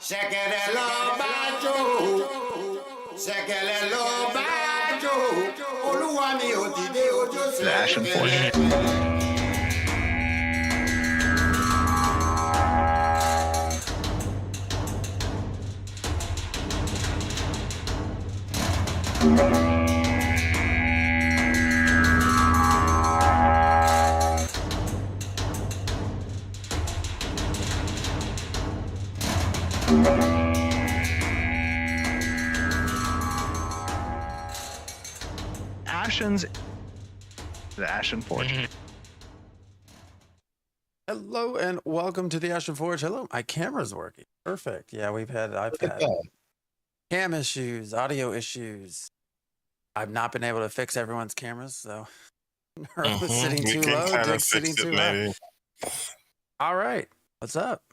Ṣẹ̀kẹ̀rẹ̀ lọ bá jó, ṣẹ̀kẹ̀rẹ̀ lọ bá jó, olúwa mi ò dìde ojú The Ashen Forge. The Ashen Forge. Hello and welcome to the Ashen Forge. Hello, my camera's working. Perfect. Yeah, I've had cam issues, audio issues. I've not been able to fix everyone's cameras, so Earl was sitting too low, Dick's sitting too high. All right, what's up?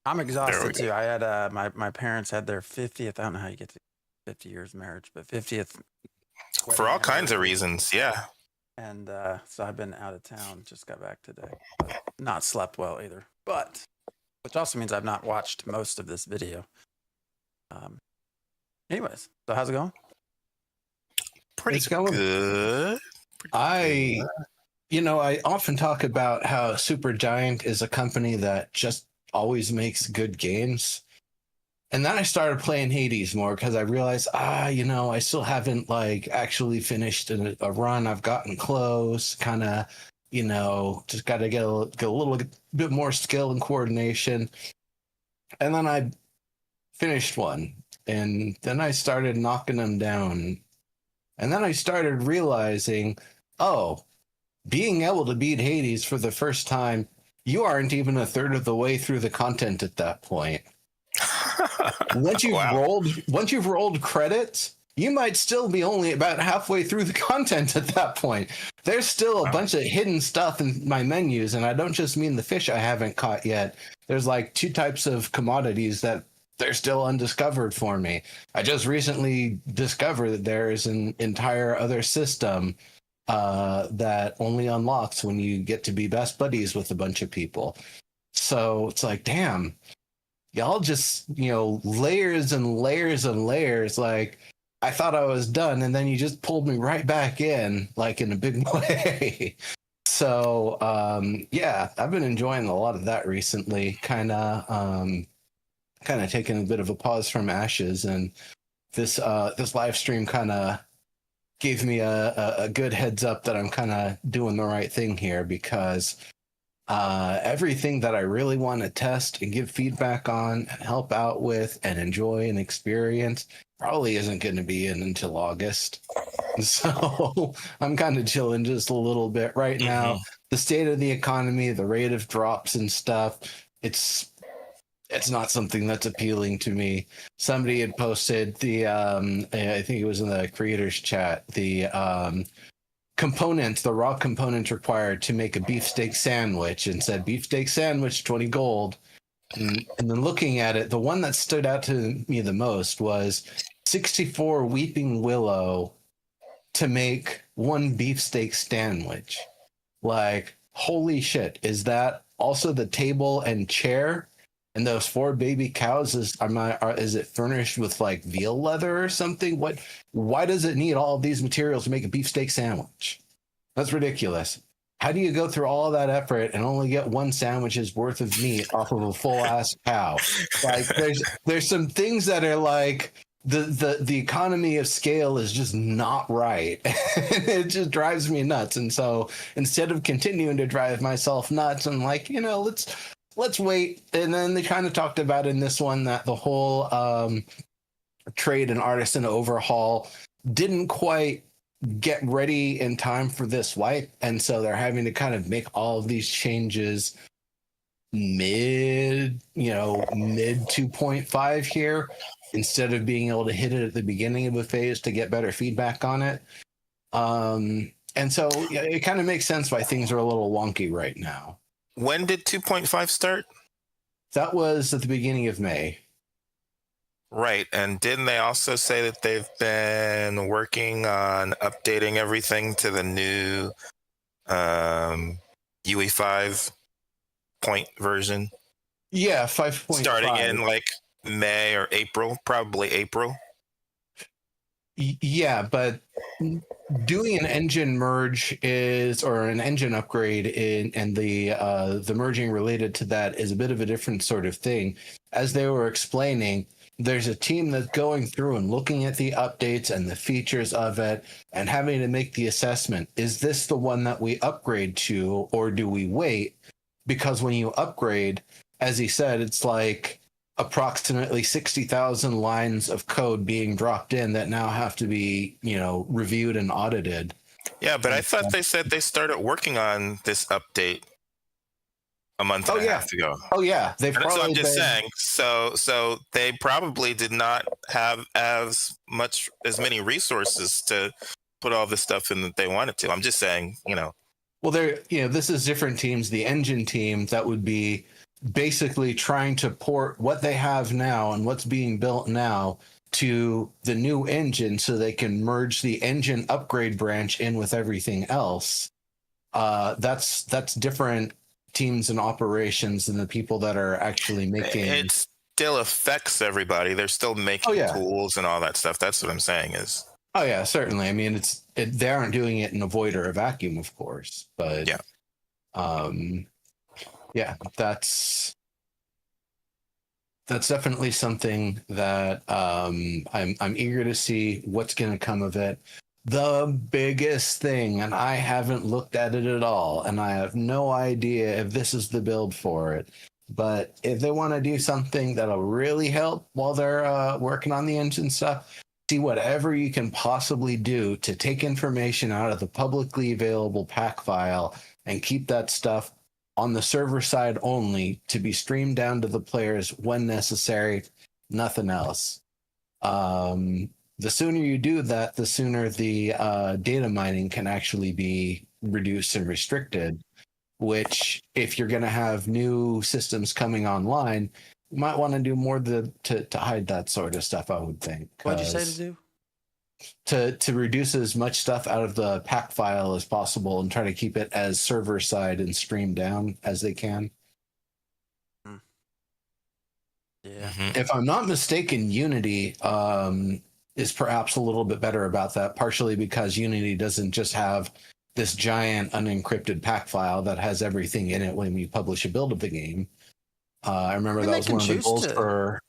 I'm exhausted too. I had my parents had their 50th. I don't know how you get to 50 years marriage, but 50th for all kinds of reasons. Yeah. And so I've been out of town, just got back today. But not slept well either. But, which also means I've not watched most of this video. Anyways, so how's it going? Pretty good. I often talk about how Supergiant is a company that just always makes good games. And then I started playing Hades more because I realized, I still haven't actually finished a run. I've gotten close, kind of, just got to get a little bit more skill and coordination. And then I finished one, and then I started knocking them down. And then I started realizing, being able to beat Hades for the first time, you aren't even a third of the way through the content at that point. Once you've rolled credits, you might still be only about halfway through the content at that point. There's still a bunch of hidden stuff in my menus, and I don't just mean the fish I haven't caught yet. There's two types of commodities that they're still undiscovered for me. I just recently discovered that there is an entire other system that only unlocks when you get to be best buddies with a bunch of people. So it's damn. Y'all just, layers and layers and layers. I thought I was done, and then you just pulled me right back in a big way. So, I've been enjoying a lot of that recently. Kind of taking a bit of a pause from Ashes, and this live stream kind of gave me a good heads up that I'm kind of doing the right thing here, because everything that I really want to test and give feedback on and help out with and enjoy and experience probably isn't going to be in until August. So I'm kind of chilling just a little bit right now. The state of the economy, the rate of drops and stuff, it's not something that's appealing to me. Somebody had posted I think it was in the creators chat, the raw components required to make a beefsteak sandwich, and said beefsteak sandwich 20 gold. And then looking at it, the one that stood out to me the most was 64 weeping willow to make one beefsteak sandwich. Holy shit, is that also the table and chair? And those 4 baby cows, is it furnished with veal leather or something? Why does it need all of these materials to make a beefsteak sandwich? That's ridiculous. How do you go through all of that effort and only get one sandwich's worth of meat off of a full ass cow? There's some things that are the economy of scale is just not right. It just drives me nuts. And so instead of continuing to drive myself nuts, I'm let's wait. And then they kind of talked about in this one that the whole trade and artisan overhaul didn't quite get ready in time for this wipe. And so they're having to kind of make all of these changes mid 2.5 here, instead of being able to hit it at the beginning of a phase to get better feedback on it. And so it kind of makes sense why things are a little wonky right now. When did 2.5 start? That was at the beginning of May. Right. And didn't they also say that they've been working on updating everything to the new UE5 point version? Yeah, 5.5. Starting in May or April, probably April. Yeah, but doing an engine merge or an engine upgrade and the merging related to that is a bit of a different sort of thing. As they were explaining, there's a team that's going through and looking at the updates and the features of it and having to make the assessment. Is this the one that we upgrade to, or do we wait? Because when you upgrade, as he said, it's like approximately 60,000 lines of code being dropped in that now have to be, reviewed and audited. Yeah, but I thought they said they started working on this update a month and a half ago. Oh yeah, they've So probably I'm just been... saying. So they probably did not have as many resources to put all the stuff in that they wanted to. I'm just saying, Well, this is different teams. The engine team that would be basically trying to port what they have now and what's being built now to the new engine so they can merge the engine upgrade branch in with everything else. That's different teams and operations than the people that are actually making... It still affects everybody. They're still making tools and all that stuff. That's what I'm saying is... Oh yeah, certainly. I mean, they aren't doing it in a void or a vacuum, of course, but that's definitely something that I'm eager to see what's going to come of it. The biggest thing, and I haven't looked at it at all, and I have no idea if this is the build for it, but if they want to do something that'll really help while they're working on the engine stuff, see whatever you can possibly do to take information out of the publicly available pack file and keep that stuff on the server side only to be streamed down to the players when necessary, nothing else. The sooner you do that, the sooner the data mining can actually be reduced and restricted, which if you're going to have new systems coming online, you might want to do more to hide that sort of stuff, I would think. What'd you say to do? To reduce as much stuff out of the pack file as possible and try to keep it as server side and streamed down as they can. Yeah. If I'm not mistaken, Unity is perhaps a little bit better about that, partially because Unity doesn't just have this giant unencrypted pack file that has everything in it when you publish a build of the game. I remember that was one of the goals for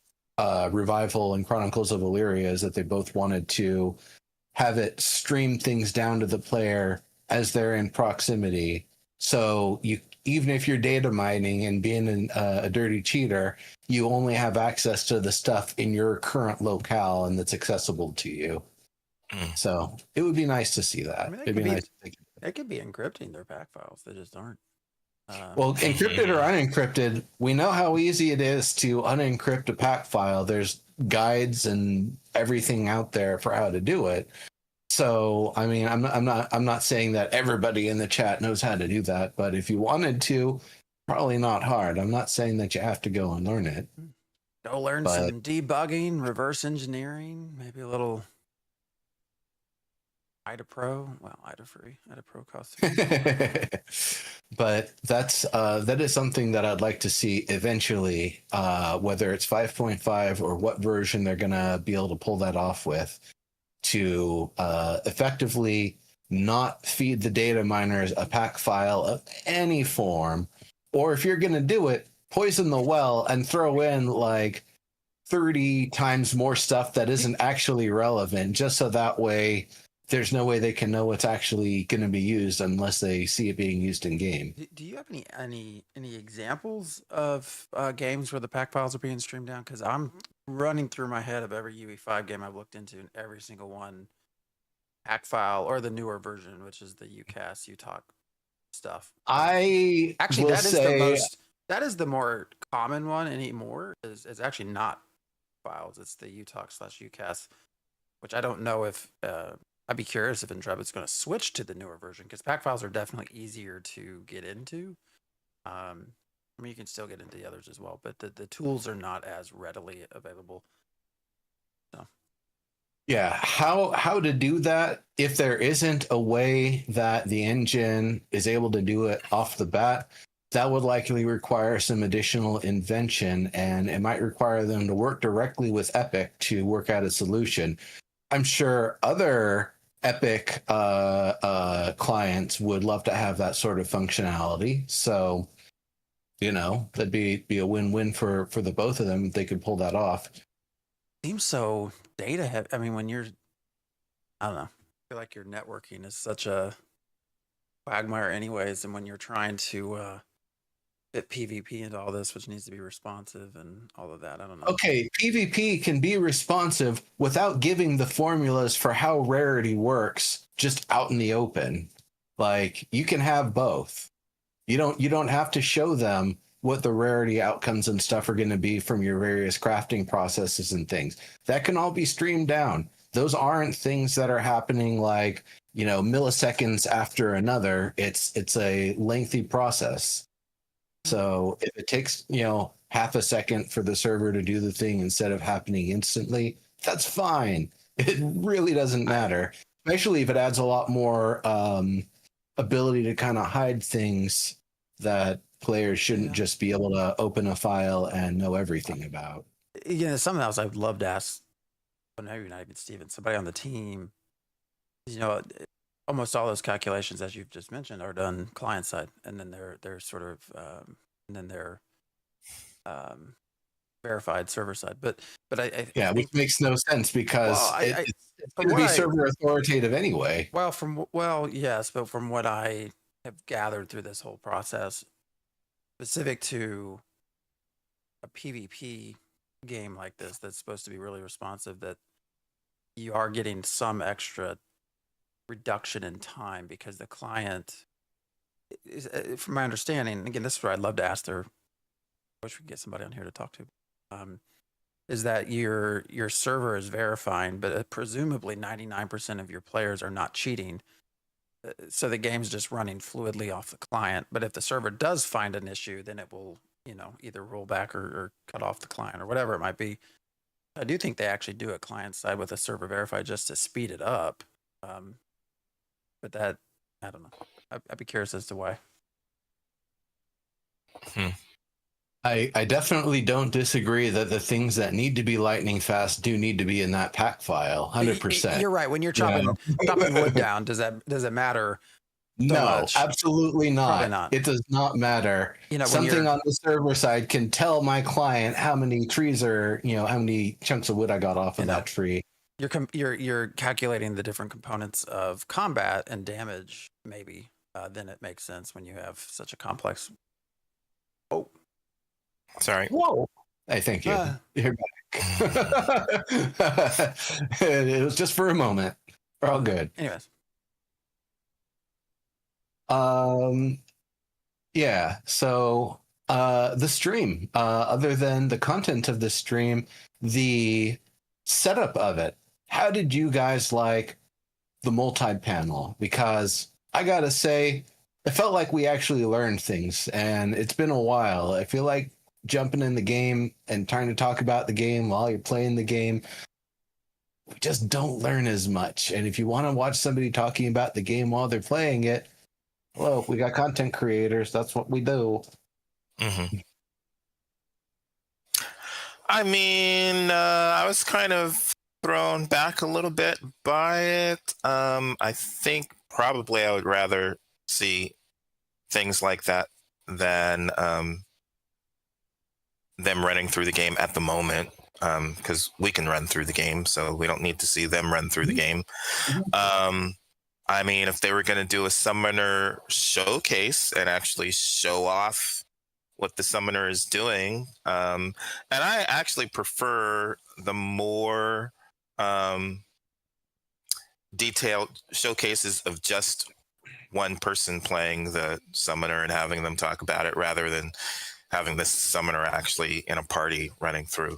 Revival and Chronicles of Illyria, is that they both wanted to have it stream things down to the player as they're in proximity. So even if you're data mining and being a dirty cheater, you only have access to the stuff in your current locale and that's accessible to you. So it would be nice to see that. I mean, It'd be nice. They could be encrypting their pack files. They just aren't. Well, encrypted or unencrypted, we know how easy it is to unencrypt a pack file. There's guides and everything out there for how to do it. So, I mean, I'm not saying that everybody in the chat knows how to do that, but if you wanted to, probably not hard. I'm not saying that you have to go and learn it. Go learn some debugging, reverse engineering, maybe a little IDA Pro. Well, IDA free. IDA Pro costs. But that is something that I'd like to see eventually, whether it's 5.5 or what version they're going to be able to pull that off with, to effectively not feed the data miners a pack file of any form, or if you're going to do it, poison the well and throw in like 30 times more stuff that isn't actually relevant, just so that way there's no way they can know what's actually going to be used unless they see it being used in game. Do you have any examples of games where the pack files are being streamed down? Because I'm running through my head of every UE5 game I've looked into, and every single one, pack file or the newer version, which is the UCAS, UTalk stuff. I actually will that is the more common one anymore. Is actually not files. It's the UTalk/UCAS, which I don't know if. I'd be curious if Intrepid's going to switch to the newer version, because pack files are definitely easier to get into. I mean, you can still get into the others as well, but the tools are not as readily available. So, yeah, how to do that if there isn't a way that the engine is able to do it off the bat? that would likely require some additional invention, and it might require them to work directly with Epic to work out a solution. I'm sure other Epic clients would love to have that sort of functionality. So, that'd be a win-win for the both of them if they could pull that off. Seems so data heavy. I mean, when you're, I don't know, I feel like your networking is such a quagmire anyways, and when you're trying to fit PvP into all this, which needs to be responsive and all of that, I don't know. Okay, PvP can be responsive without giving the formulas for how rarity works just out in the open. Like, you can have both. You don't have to show them what the rarity outcomes and stuff are going to be from your various crafting processes and things. That can all be streamed down. Those aren't things that are happening like, milliseconds after another. It's a lengthy process. So if it takes, half a second for the server to do the thing instead of happening instantly, that's fine. It really doesn't matter, especially if it adds a lot more ability to kind of hide things that players shouldn't just be able to open a file and know everything about. Yeah, something else I would love to ask, well, maybe not even Steven, somebody on the team. Almost all those calculations, as you've just mentioned, are done client side, and then they're sort of, and then they're verified server side. But I think, which makes no sense because it's going to be server authoritative anyway. Yes, but from what I have gathered through this whole process, specific to a PvP game like this that's supposed to be really responsive, that you are getting some extra reduction in time because the client is, from my understanding, again, this is where I'd love to ask I wish we could get somebody on here to talk to, is that your server is verifying, but presumably 99% of your players are not cheating. So the game's just running fluidly off the client. But if the server does find an issue, then it will, either roll back or cut off the client or whatever it might be. I do think they actually do it client side with a server verify just to speed it up. But that, I don't know. I'd be curious as to why. I definitely don't disagree that the things that need to be lightning fast do need to be in that pack file. 100%. You're right. When you're chopping wood down, does it matter? No, much? Absolutely not. Probably not. It does not matter. Something on the server side can tell my client how many trees are, how many chunks of wood I got off of that tree. You're calculating the different components of combat and damage, maybe. Then it makes sense when you have such a complex. Oh, sorry. Whoa! Hey, thank you. You're back. It was just for a moment. We're all good. Anyways. Yeah. So, the stream. Other than the content of the stream, the setup of it. How did you guys like the multi-panel? Because I gotta say, it felt like we actually learned things, and it's been a while. I feel like jumping in the game and trying to talk about the game while you're playing the game, we just don't learn as much. And if you want to watch somebody talking about the game while they're playing it, hello, we got content creators. That's what we do. Mm-hmm. I mean, I was kind of thrown back a little bit by it. I think probably I would rather see things like that than them running through the game at the moment, because we can run through the game, so we don't need to see them run through the game. I mean, if they were going to do a summoner showcase and actually show off what the summoner is doing, and I actually prefer the more detailed showcases of just one person playing the summoner and having them talk about it rather than having this summoner actually in a party running through.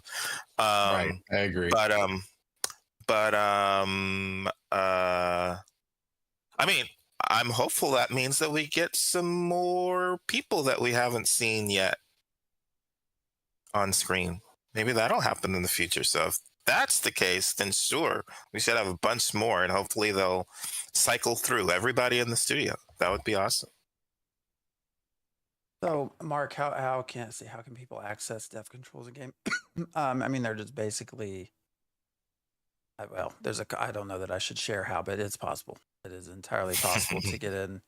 Right, I agree. I mean, I'm hopeful that means that we get some more people that we haven't seen yet on screen. Maybe that'll happen in the future. So if that's the case, then sure, we should have a bunch more, and hopefully they'll cycle through everybody in the studio. That would be awesome. So, Mark, how can people access dev controls in game? I mean, they're just basically. Well, I don't know that I should share how, but it's possible. It is entirely possible to get in.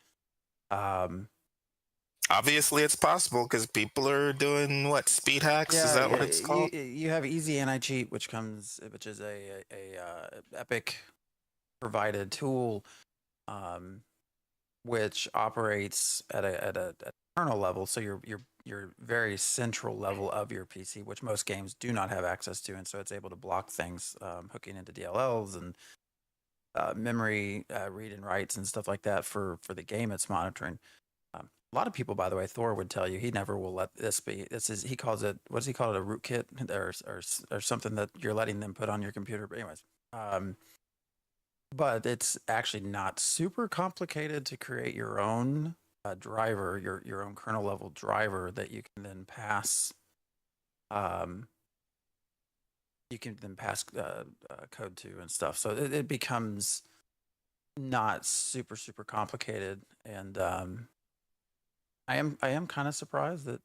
Obviously, it's possible because people are doing what, speed hacks? Is that what it's called? You have Easy Anti-Cheat, which is a Epic provided tool, which operates at a kernel level. So your very central level of your PC, which most games do not have access to, and so it's able to block things hooking into DLLs and memory read and writes and stuff like that for the game it's monitoring. A lot of people, by the way, Thor would tell you he never will let this be. He calls it, what does he call it, a rootkit or something that you're letting them put on your computer. But anyways, but it's actually not super complicated to create your own driver, your own kernel level driver that you can then pass. You can then pass code to and stuff. So it becomes not super complicated, and I am kind of surprised that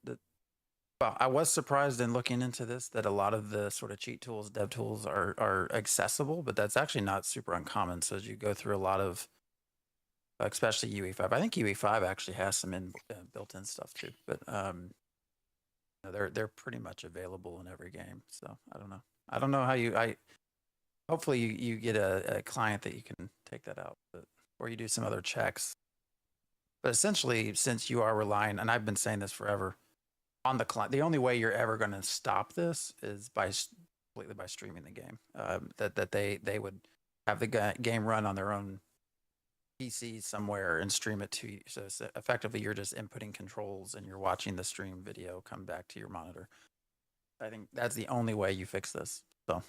well, I was surprised in looking into this that a lot of the sort of cheat tools, dev tools are accessible, but that's actually not super uncommon. So as you go through a lot of, especially UE5, I think UE5 actually has some built-in stuff too, but they're pretty much available in every game. So I don't know how hopefully you get a client that you can take that out, or you do some other checks. But essentially, since you are relying, and I've been saying this forever, on the client, the only way you're ever going to stop this is completely by streaming the game. That they would have the game run on their own PC somewhere and stream it to you. So effectively, you're just inputting controls and you're watching the stream video come back to your monitor. I think that's the only way you fix this. So,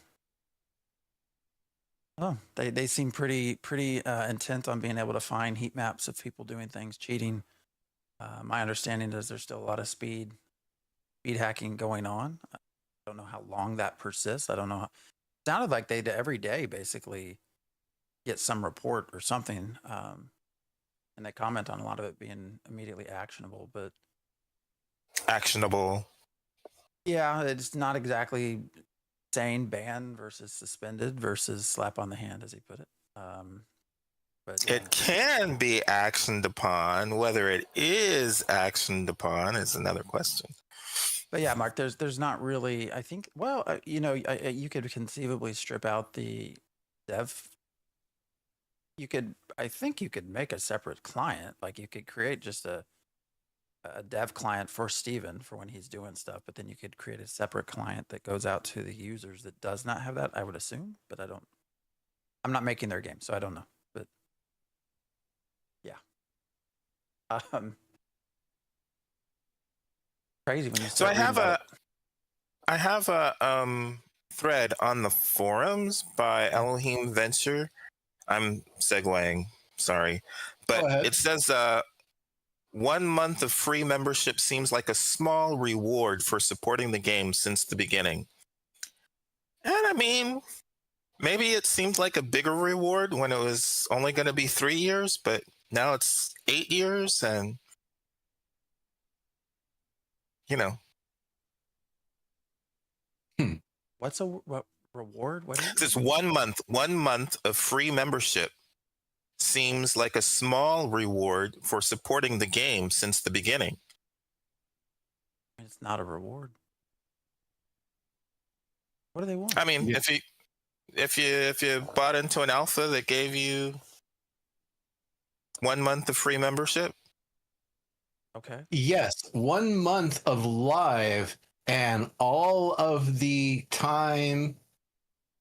they seem pretty intent on being able to find heat maps of people doing things, cheating. My understanding is there's still a lot of speed hacking going on. I don't know how long that persists. I don't know. It sounded like they every day basically get some report or something, and they comment on a lot of it being immediately actionable. But actionable. Yeah, it's not exactly saying ban versus suspended versus slap on the hand, as he put it. But it can be actioned upon. Whether it is actioned upon is another question. But yeah, Mark, there's not really. I think. Well, you could conceivably strip out the dev. I think you could make a separate client. Like you could create just a dev client for Steven for when he's doing stuff, but then you could create a separate client that goes out to the users that does not have that, I would assume, but I'm not making their game, so I don't know. But yeah. Crazy when you so start I have a thread on the forums by Elohim Venture. I'm segueing, sorry, but it says 1 month of free membership seems like a small reward for supporting the game since the beginning. And I mean, maybe it seemed like a bigger reward when it was only going to be 3 years, but now it's 8 years, and What's a reward? What is it? This 1 month of free membership seems like a small reward for supporting the game since the beginning. It's not a reward. What do they want? I mean, if you bought into an alpha that gave you 1 month of free membership. Okay. Yes, 1 month of live and all of the time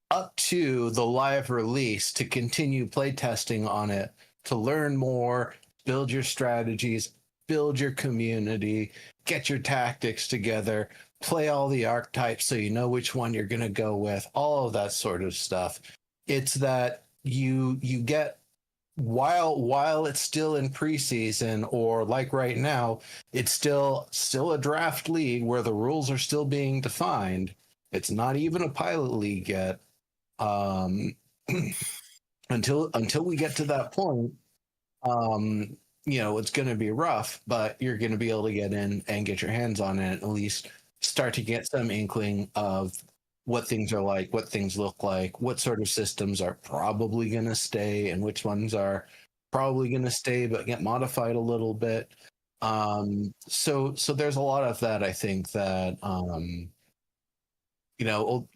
up to the live release to continue playtesting on it, to learn more, build your strategies, build your community, get your tactics together, play all the archetypes so you know which one you're going to go with, all of that sort of stuff. It's that you get, while it's still in preseason, or like right now, it's still a draft league where the rules are still being defined. It's not even a pilot league yet. Until we get to that point, it's going to be rough, but you're going to be able to get in and get your hands on it, at least start to get some inkling of what things are like, what things look like, what sort of systems are probably going to stay, and which ones are probably going to stay but get modified a little bit. So there's a lot of that. I think that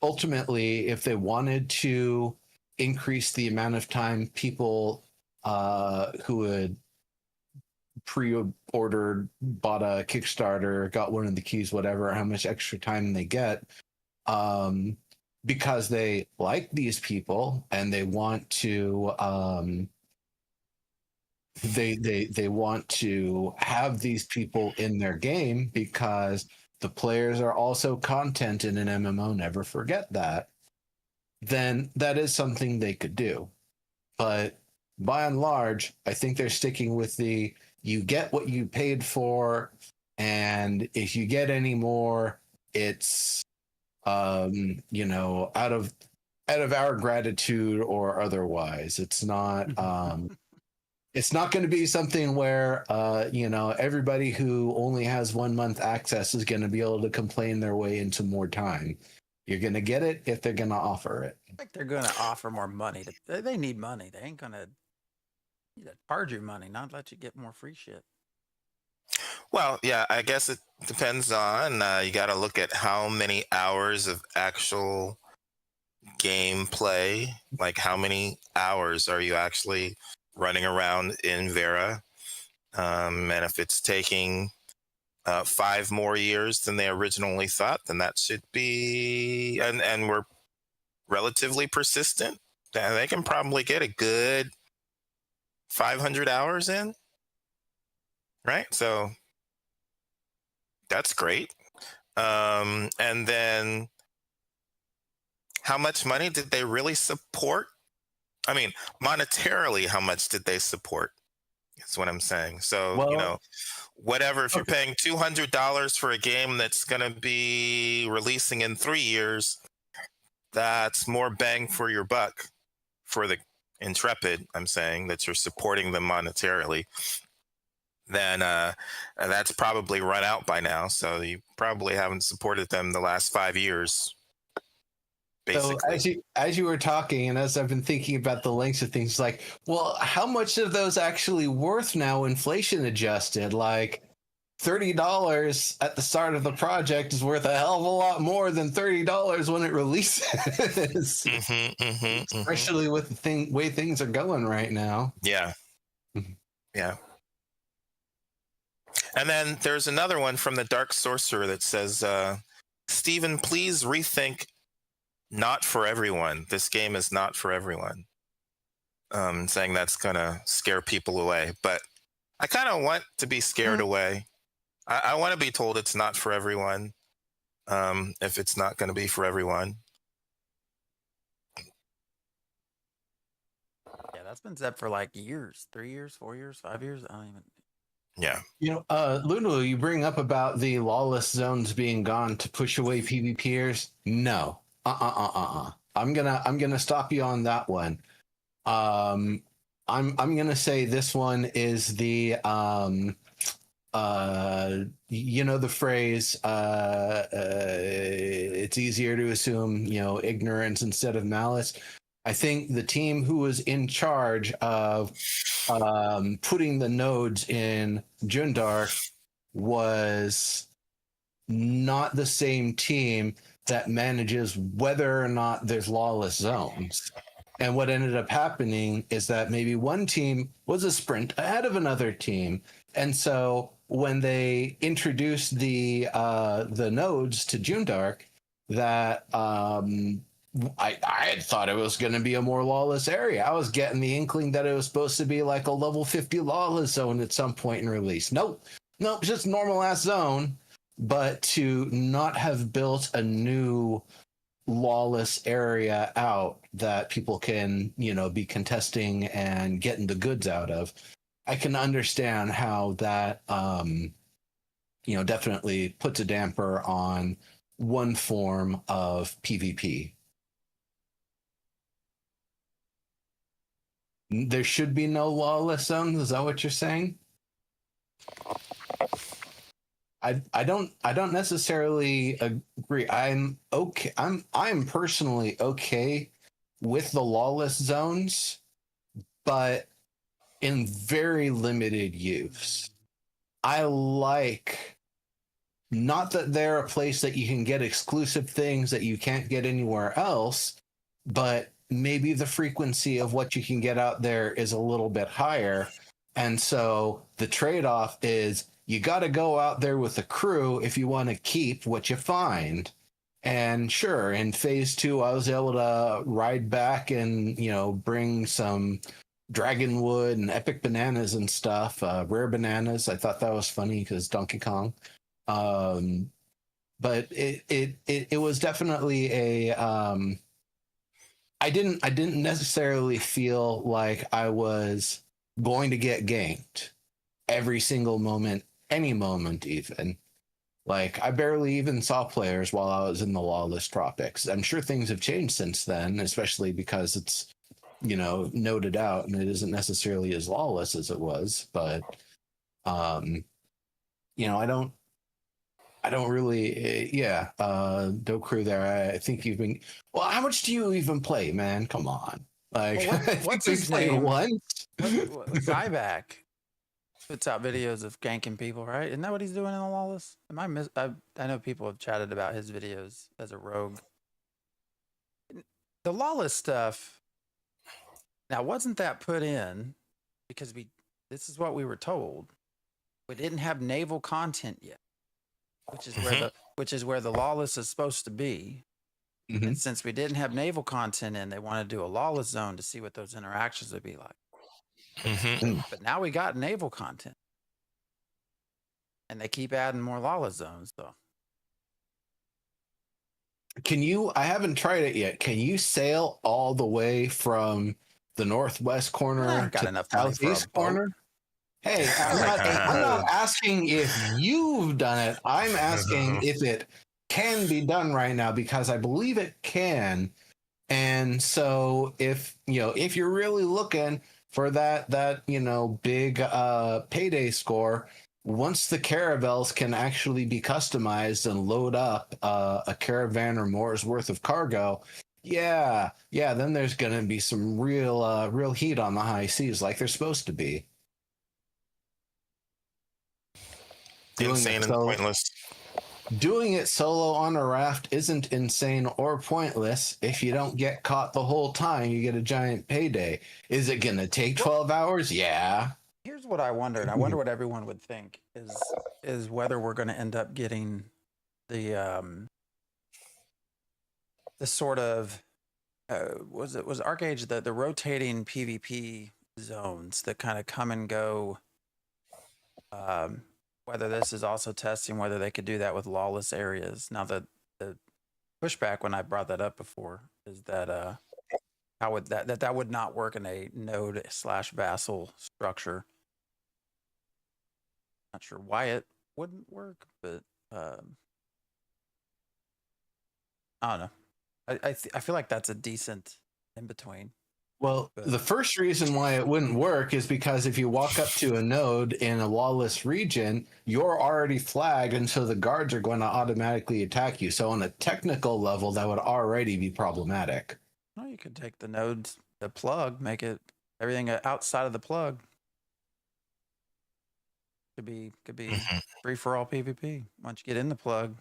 ultimately, if they wanted to increase the amount of time people who had pre-ordered, bought a Kickstarter, got one of the keys, whatever, how much extra time they get, because they like these people and they want to they want to have these people in their game, because the players are also content in an MMO, never forget that, then that is something they could do. But by and large, I think they're sticking with the you get what you paid for, and if you get any more, it's out of our gratitude or otherwise. It's not it's not going to be something where everybody who only has 1 month access is going to be able to complain their way into more time. You're going to get it if they're going to offer it. I think they're going to offer more money. They need money. They ain't going to charge you money, not let you get more free shit. Well, yeah, I guess it depends on, you got to look at how many hours of actual gameplay, like how many hours are you actually running around in Vera. And if it's taking 5 more years than they originally thought, then that should be, and we're relatively persistent, they can probably get a good 500 hours in, right? So that's great. And then how much money did they really support? I mean, monetarily, how much did they support? That's what I'm saying. So, whatever, if you're paying $200 for a game that's going to be releasing in 3 years, that's more bang for your buck for the Intrepid, I'm saying, that you're supporting them monetarily. Then that's probably run out by now. So you probably haven't supported them the last 5 years. Basically. So as you were talking, and as I've been thinking about the lengths of things, like, well, how much are those actually worth now, inflation adjusted? Like $30 at the start of the project is worth a hell of a lot more than $30 when it releases. Especially with the way things are going right now. Yeah. Yeah. And then there's another one from the Dark Sorcerer that says, Stephen, please rethink not for everyone. This game is not for everyone. Saying that's going to scare people away. But I kind of want to be scared away. I want to be told it's not for everyone, if it's not going to be for everyone. Yeah, that's been said for like years, 3 years, 4 years, 5 years. I don't even. Yeah. Lulu, you bring up about the lawless zones being gone to push away PvPers. No. I'm gonna stop you on that one. I'm gonna say this one is the the phrase it's easier to assume ignorance instead of malice. I think the team who was in charge of putting the nodes in Jundark was not the same team that manages whether or not there's lawless zones. And what ended up happening is that maybe one team was a sprint ahead of another team. And so when they introduced the nodes to Jundark, that I had thought it was going to be a more lawless area. I was getting the inkling that it was supposed to be like a level 50 lawless zone at some point in release. Nope, just normal ass zone. But to not have built a new lawless area out that people can, be contesting and getting the goods out of, I can understand how that, definitely puts a damper on one form of PvP. There should be no lawless zones. Is that what you're saying? I don't necessarily agree. I'm okay. I'm personally okay with the lawless zones, but in very limited use. I like not that they're a place that you can get exclusive things that you can't get anywhere else, but maybe the frequency of what you can get out there is a little bit higher. And so the trade-off is you got to go out there with a crew if you want to keep what you find. And sure, in phase 2, I was able to ride back and, bring some dragonwood and epic bananas and stuff, rare bananas. I thought that was funny because Donkey Kong. But it was definitely a I didn't necessarily feel like I was going to get ganked every single moment, any moment even. Like, I barely even saw players while I was in the lawless tropics. I'm sure things have changed since then, especially because it's, noted out and it isn't necessarily as lawless as it was. But, I don't really, Dope Crew there. I think you've been, well, how much do you even play, man? Come on. Like, Well, what's his name? Once. Zyback puts out videos of ganking people, right? Isn't that what he's doing in the lawless? I know people have chatted about his videos as a rogue. The lawless stuff. Now, wasn't that put in because this is what we were told. We didn't have naval content yet, which is where the lawless is supposed to be. Mm-hmm. And since we didn't have naval content in, they wanted to do a lawless zone to see what those interactions would be like. Mm-hmm. But now we got naval content, and they keep adding more lawless zones. So, I haven't tried it yet. Can you sail all the way from the northwest corner to the southeast corner? Hey, I'm not asking if you've done it. I'm asking if it can be done right now, because I believe it can. And so if you're really looking for that big payday score, once the caravels can actually be customized and load up a caravan or more's worth of cargo, then there's gonna be some real heat on the high seas, like they're supposed to be. Insane and pointless. Doing it solo on a raft isn't insane or pointless. If you don't get caught the whole time, you get a giant payday. Is it going to take 12 hours? Yeah. Here's what I wonder, and I wonder what everyone would think, is whether we're going to end up getting the sort of, was Arcage, the rotating PvP zones that kind of come and go, whether this is also testing whether they could do that with lawless areas. Now, the pushback when I brought that up before is that how would that would not work in a node/vassal structure. Not sure why it wouldn't work, but I don't know. I feel like that's a decent in between. Well, the first reason why it wouldn't work is because if you walk up to a node in a lawless region, you're already flagged, and so the guards are going to automatically attack you. So on a technical level, that would already be problematic. Well, you could take the nodes, the plug, make it everything outside of the plug. Could be free for all PvP. Once you get in the plug,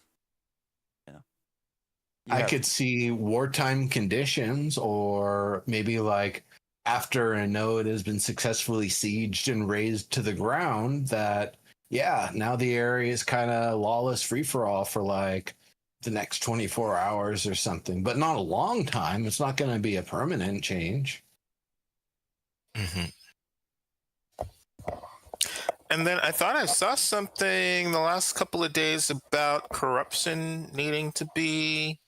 I could see wartime conditions, or maybe like after a node has been successfully sieged and razed to the ground, that now the area is kind of lawless free for all for like the next 24 hours or something, but not a long time. It's not going to be a permanent change. Mm-hmm. And then I thought I saw something the last couple of days about corruption needing to be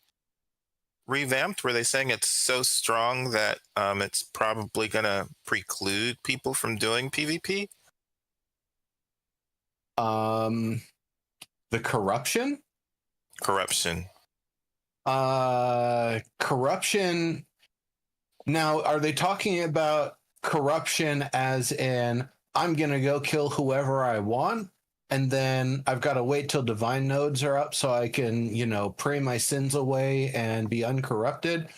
revamped. Were they saying it's so strong that it's probably going to preclude people from doing PvP? The corruption? Corruption. Corruption. Now, are they talking about corruption as in I'm going to go kill whoever I want and then I've got to wait till divine nodes are up so I can, pray my sins away and be uncorrupted?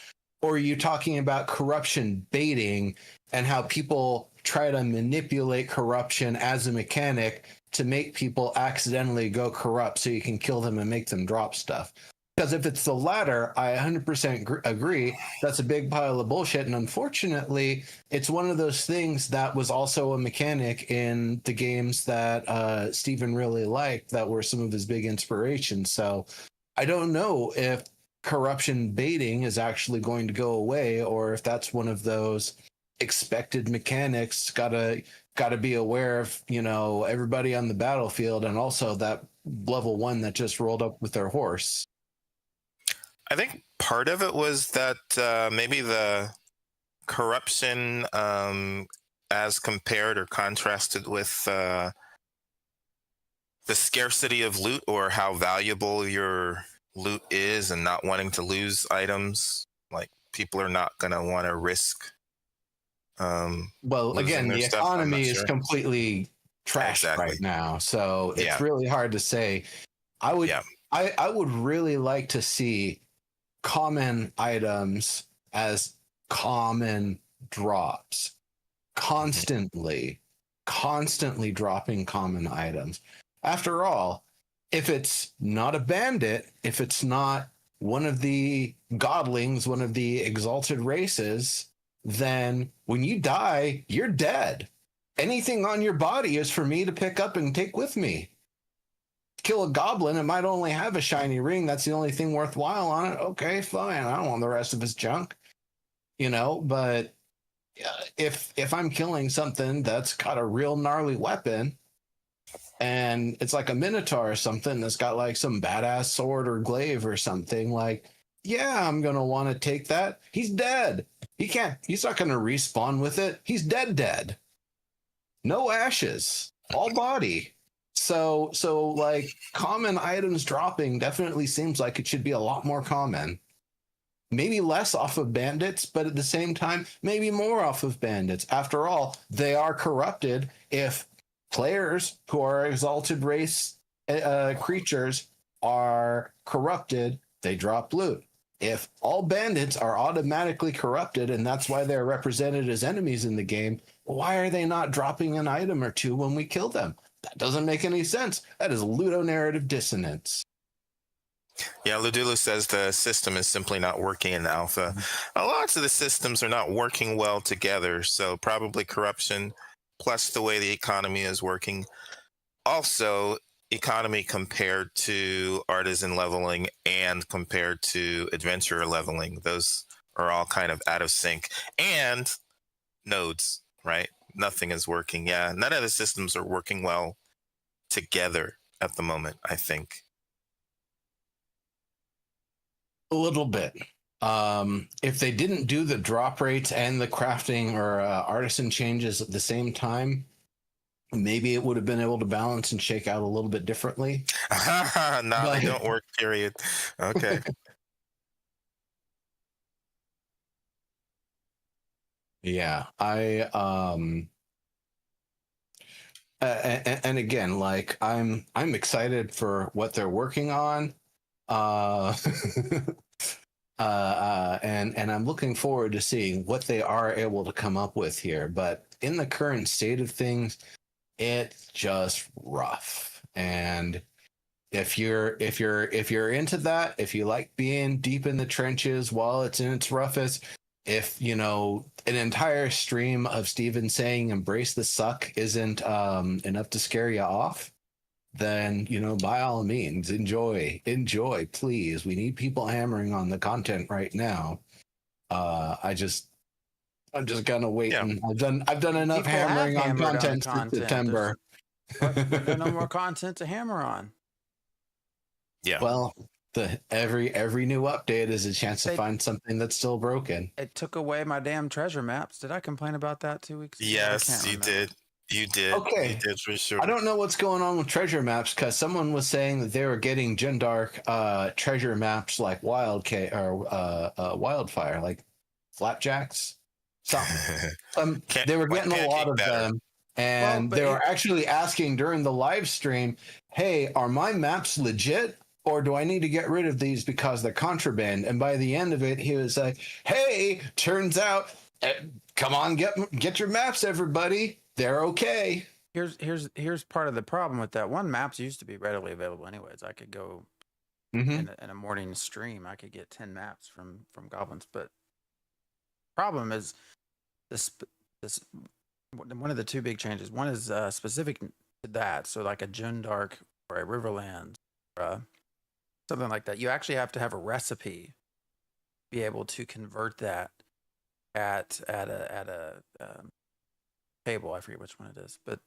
Or are you talking about corruption baiting and how people try to manipulate corruption as a mechanic to make people accidentally go corrupt so you can kill them and make them drop stuff? Because if it's the latter, I 100% agree. That's a big pile of bullshit. And unfortunately, it's one of those things that was also a mechanic in the games that Stephen really liked, that were some of his big inspirations. So I don't know if corruption baiting is actually going to go away, or if that's one of those expected mechanics. Gotta be aware of, everybody on the battlefield, and also that level 1 that just rolled up with their horse. I think part of it was that maybe the corruption as compared or contrasted with the scarcity of loot, or how valuable your loot is, and not wanting to lose items. Like, people are not going to want to risk well, again, the economy is sure. completely trashed right now, so it's really hard to say. I would really like to see common items as common drops, constantly dropping common items. After all, if it's not a bandit, if it's not one of the godlings, one of the exalted races, then when you die, you're dead. Anything on your body is for me to pick up and take with me. Kill a goblin, it might only have a shiny ring. That's the only thing worthwhile on it. Okay, fine. I don't want the rest of his junk. But if I'm killing something that's got a real gnarly weapon, and it's like a minotaur or something that's got like some badass sword or glaive or something, like, yeah, I'm going to want to take that. He's dead. He's not going to respawn with it. He's dead. No ashes, all body. So like, common items dropping definitely seems like it should be a lot more common. Maybe less off of bandits, but at the same time, maybe more off of bandits. After all, they are corrupted. If players who are exalted race creatures are corrupted, they drop loot. If all bandits are automatically corrupted, and that's why they're represented as enemies in the game, why are they not dropping an item or two when we kill them? That doesn't make any sense. That is ludonarrative dissonance. Yeah, Ludulu says the system is simply not working in alpha. Lots of the systems are not working well together, so probably corruption plus the way the economy is working. Also, economy compared to artisan leveling and compared to adventurer leveling, those are all kind of out of sync. And nodes, right? Nothing is working. Yeah, none of the systems are working well together at the moment, I think. A little bit. If they didn't do the drop rates and the crafting or artisan changes at the same time, maybe it would have been able to balance and shake out a little bit differently. No, they don't work, period. Okay. Yeah, and again, like, I'm excited for what they're working on. And I'm looking forward to seeing what they are able to come up with here. But in the current state of things, it's just rough. And if you're into that, if you like being deep in the trenches while it's in its roughest, if an entire stream of Steven saying embrace the suck isn't enough to scare you off, then by all means enjoy, please. We need people hammering on the content right now. I'm just kind of waiting. Yeah. I've done enough people hammering on content since September. There's no more content to hammer on. Yeah. Well, every new update is a chance to find something that's still broken. It took away my damn treasure maps. Did I complain about that 2 weeks ago? Yes, you did. You did. Okay. You did for sure. I don't know what's going on with treasure maps, because someone was saying that they were getting Gendark treasure maps like Wildfire, like flapjacks. Something. They were getting a lot of them. And but they were actually asking during the live stream, hey, are my maps legit? Or do I need to get rid of these because they're contraband? And by the end of it, he was like, hey, turns out, come on, get your maps, everybody. They're okay. Here's part of the problem with that. One, maps used to be readily available anyways. I could go Mm-hmm. in a morning stream. I could get 10 maps from goblins. But problem is this one of the two big changes. One is specific to that. So like a Jundark or a Riverlands or something like that. You actually have to have a recipe to be able to convert that at a table. I forget which one it is, but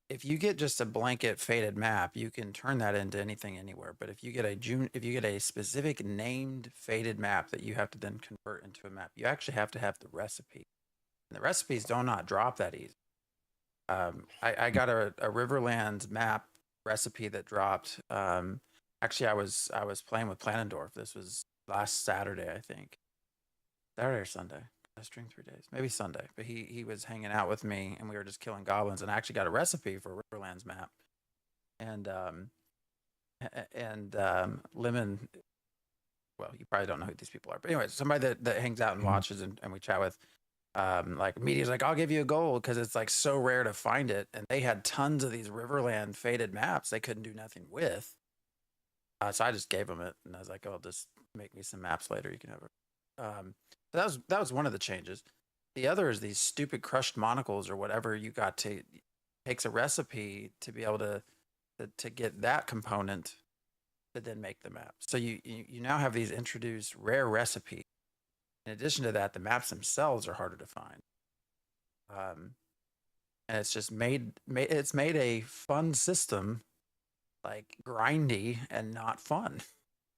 if you get just a blanket faded map, you can turn that into anything anywhere. But if you get a specific named faded map that you have to then convert into a map, you actually have to have the recipe. And the recipes do not drop that easy. I got a Riverlands map recipe that dropped. Actually, I was playing with Planendorf. This was last Saturday, I think. Saturday or Sunday. I streamed 3 days, maybe Sunday. But he was hanging out with me, and we were just killing goblins. And I actually got a recipe for a Riverlands map. And Lemon. Well, you probably don't know who these people are, but anyway, somebody that hangs out and watches and we chat with. Like media's like, I'll give you a gold because it's like so rare to find it, and they had tons of these Riverland faded maps they couldn't do nothing with. So I just gave them it, and I was like, "Oh, just make me some maps later. You can have it." That was one of the changes. The other is these stupid crushed monocles or whatever you got to takes a recipe to be able to get that component to then make the map. So you now have these introduced rare recipes. In addition to that, the maps themselves are harder to find. And it's just made a fun system like grindy and not fun.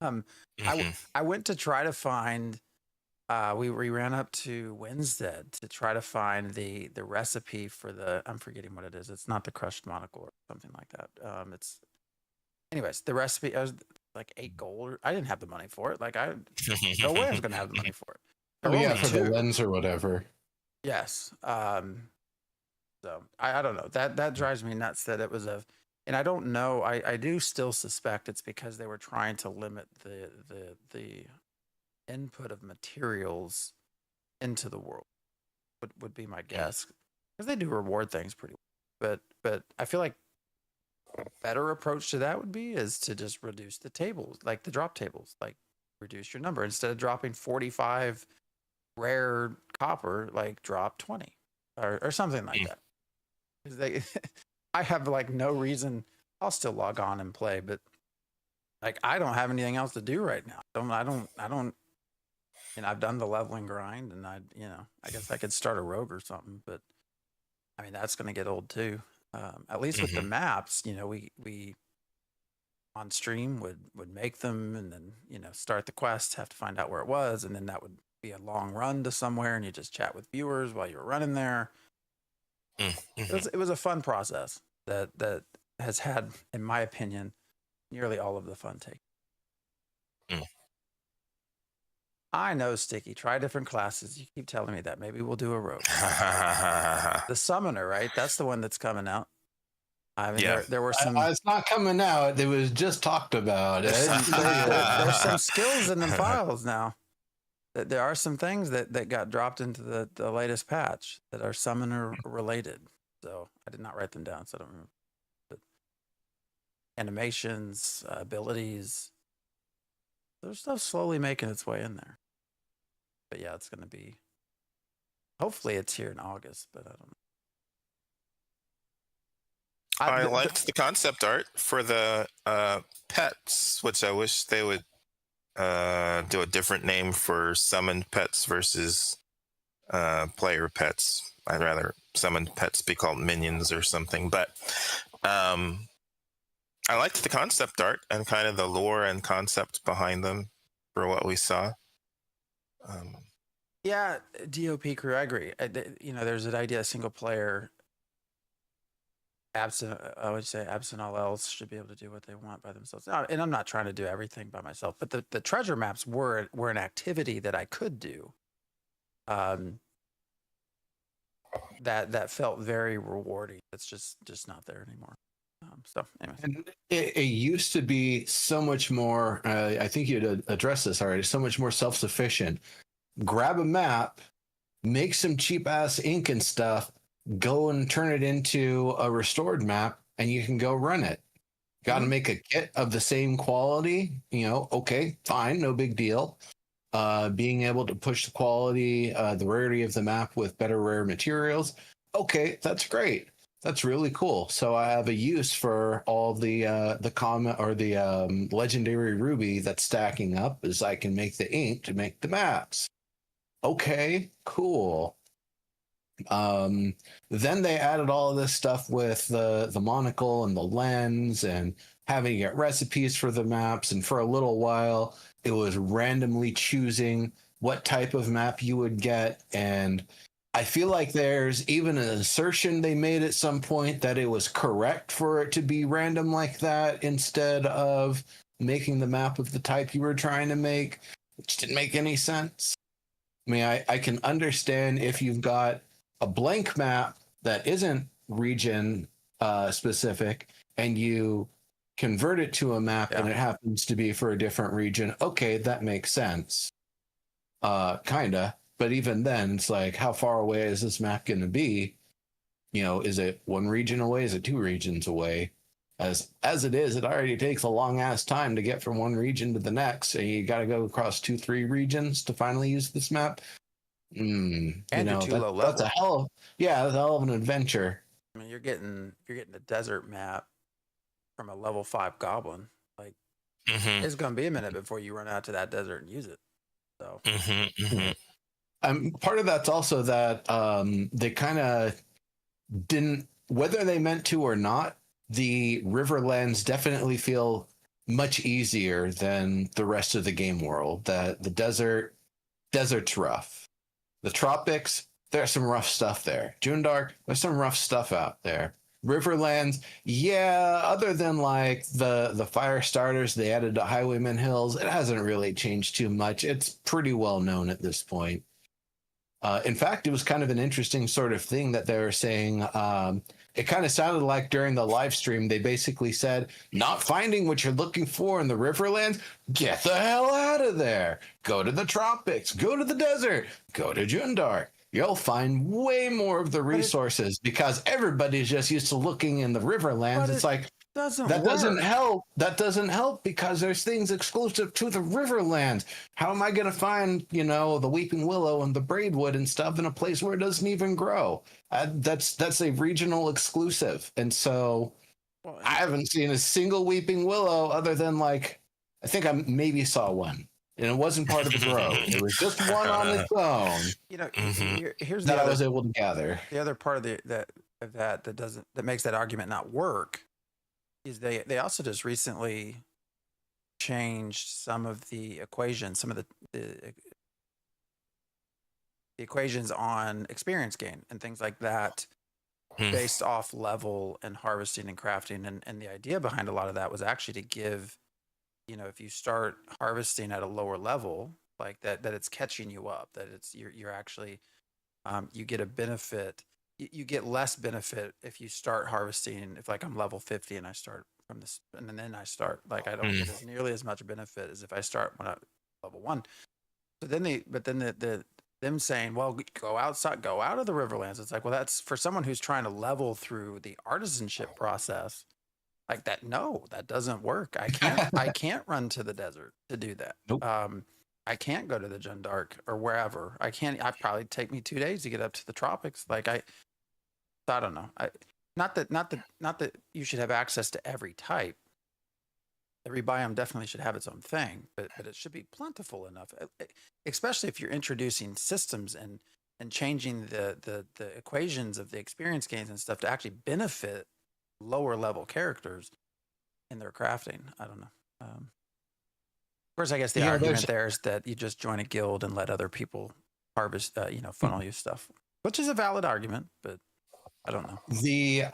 I went to try to find we ran up to Winstead to try to find the recipe for the, I'm forgetting what it is. It's not the crushed monocle or something like that. It's anyways, the recipe, I was like 8 gold. I didn't have the money for it. Like no way I was gonna have the money for it. Oh yeah, for the lens or whatever. Yes. So I don't know. That drives me nuts that it was and I don't know. I do still suspect it's because they were trying to limit the input of materials into the world. Would be my guess. Because they do reward things pretty well. But I feel like a better approach to that would be is to just reduce the tables, like the drop tables, like reduce your number instead of dropping 45 rare copper, like drop 20 or something like that. Because I have like no reason. I'll still log on and play, but like I don't have anything else to do right now. I don't. And I've done the leveling grind, and I guess I could start a rogue or something, but I mean that's gonna get old too. At least with the maps, we on stream would make them, and then start the quest, have to find out where it was, and then that would be a long run to somewhere, and you just chat with viewers while you're running there. It was a fun process that has had, in my opinion, nearly all of the fun taken. I know, Sticky. Try different classes. You keep telling me that. Maybe we'll do a rogue. The summoner, right? That's the one that's coming out. I mean, there were some. It's not coming out. It was just talked about. There's some skills in the files now. There are some things that got dropped into the latest patch that are summoner related. So I did not write them down, so I don't remember. But animations, abilities, there's stuff slowly making its way in there. But yeah, it's going to be. Hopefully, it's here in August, but I don't know. I liked the concept art for the pets, which I wish they would do a different name for summoned pets versus player pets. I'd rather summoned pets be called minions or something. But I liked the concept art and kind of the lore and concept behind them for what we saw. Yeah, DOP crew, I agree. There's an idea, single player. I would say absent all else should be able to do what they want by themselves. And I'm not trying to do everything by myself, but the treasure maps were an activity that I could do. that felt very rewarding. It's just not there anymore. So anyways. And it used to be so much more, I think you'd addressed this already, so much more self-sufficient. Grab a map, make some cheap-ass ink and stuff, go and turn it into a restored map, and you can go run it. Got to make a kit of the same quality, okay, fine, no big deal. Being able to push the quality, the rarity of the map with better rare materials, okay, that's great. That's really cool. So I have a use for all the common or the legendary ruby that's stacking up, is I can make the ink to make the maps. Okay, cool. Then they added all of this stuff with the monocle and the lens and having to get recipes for the maps. And for a little while, it was randomly choosing what type of map you would get. And I feel like there's even an assertion they made at some point that it was correct for it to be random like that instead of making the map of the type you were trying to make, which didn't make any sense. I mean, I can understand if you've got a blank map that isn't region specific and you convert it to a map and it happens to be for a different region. Okay, that makes sense. Kinda. But even then, it's like, how far away is this map going to be? Is it one region away? Is it two regions away? As it is, it already takes a long ass time to get from one region to the next. And you got to go across 2-3 regions to finally use this map. And you're too low level. That's a hell of an adventure. I mean, you're getting a desert map from a level 5 goblin. Like, it's going to be a minute before you run out to that desert and use it. So. Part of that's also that they kind of didn't, whether they meant to or not, the Riverlands definitely feel much easier than the rest of the game world. The desert's rough. The tropics, there's some rough stuff there. Jundark, there's some rough stuff out there. Riverlands, other than like the fire starters they added to Highwayman Hills, it hasn't really changed too much. It's pretty well known at this point. In fact, it was kind of an interesting sort of thing that they were saying. It kind of sounded like during the live stream, they basically said, not finding what you're looking for in the Riverlands, get the hell out of there. Go to the tropics, go to the desert, go to Jundark. You'll find way more of the resources because everybody's just used to looking in the Riverlands. It's like, doesn't help. That doesn't help because there's things exclusive to the Riverlands. How am I going to find, the Weeping Willow and the Braidwood and stuff in a place where it doesn't even grow? That's a regional exclusive. And so I haven't seen a single Weeping Willow other than I think I maybe saw one. And it wasn't part of the grove. It was just one on its own. Here's that I was able to gather. The other part of that makes that argument not work is they also just recently changed some of the equations, some of the equations on experience gain and things like that, based off level and harvesting and crafting. And the idea behind a lot of that was actually to give, if you start harvesting at a lower level, like that it's catching you up, that you're actually, you get a benefit. You get less benefit if you start harvesting. If I'm level 50 and I start from this, and then I start, I don't get as nearly as much benefit as if I start when I'm level 1. So then them saying, well, go outside, go out of the Riverlands. It's like, well, that's for someone who's trying to level through the artisanship process. Like that, no, that doesn't work. I can't run to the desert to do that. Nope. I can't go to the Jundark or wherever. I'd probably take me 2 days to get up to the tropics. I don't know. Not that you should have access to every type. Every biome definitely should have its own thing, but it should be plentiful enough, especially if you're introducing systems and changing the equations of the experience gains and stuff to actually benefit lower level characters in their crafting. I don't know. Of course, I guess the argument there is that you just join a guild and let other people harvest, funnel you stuff, which is a valid argument, but I don't know. The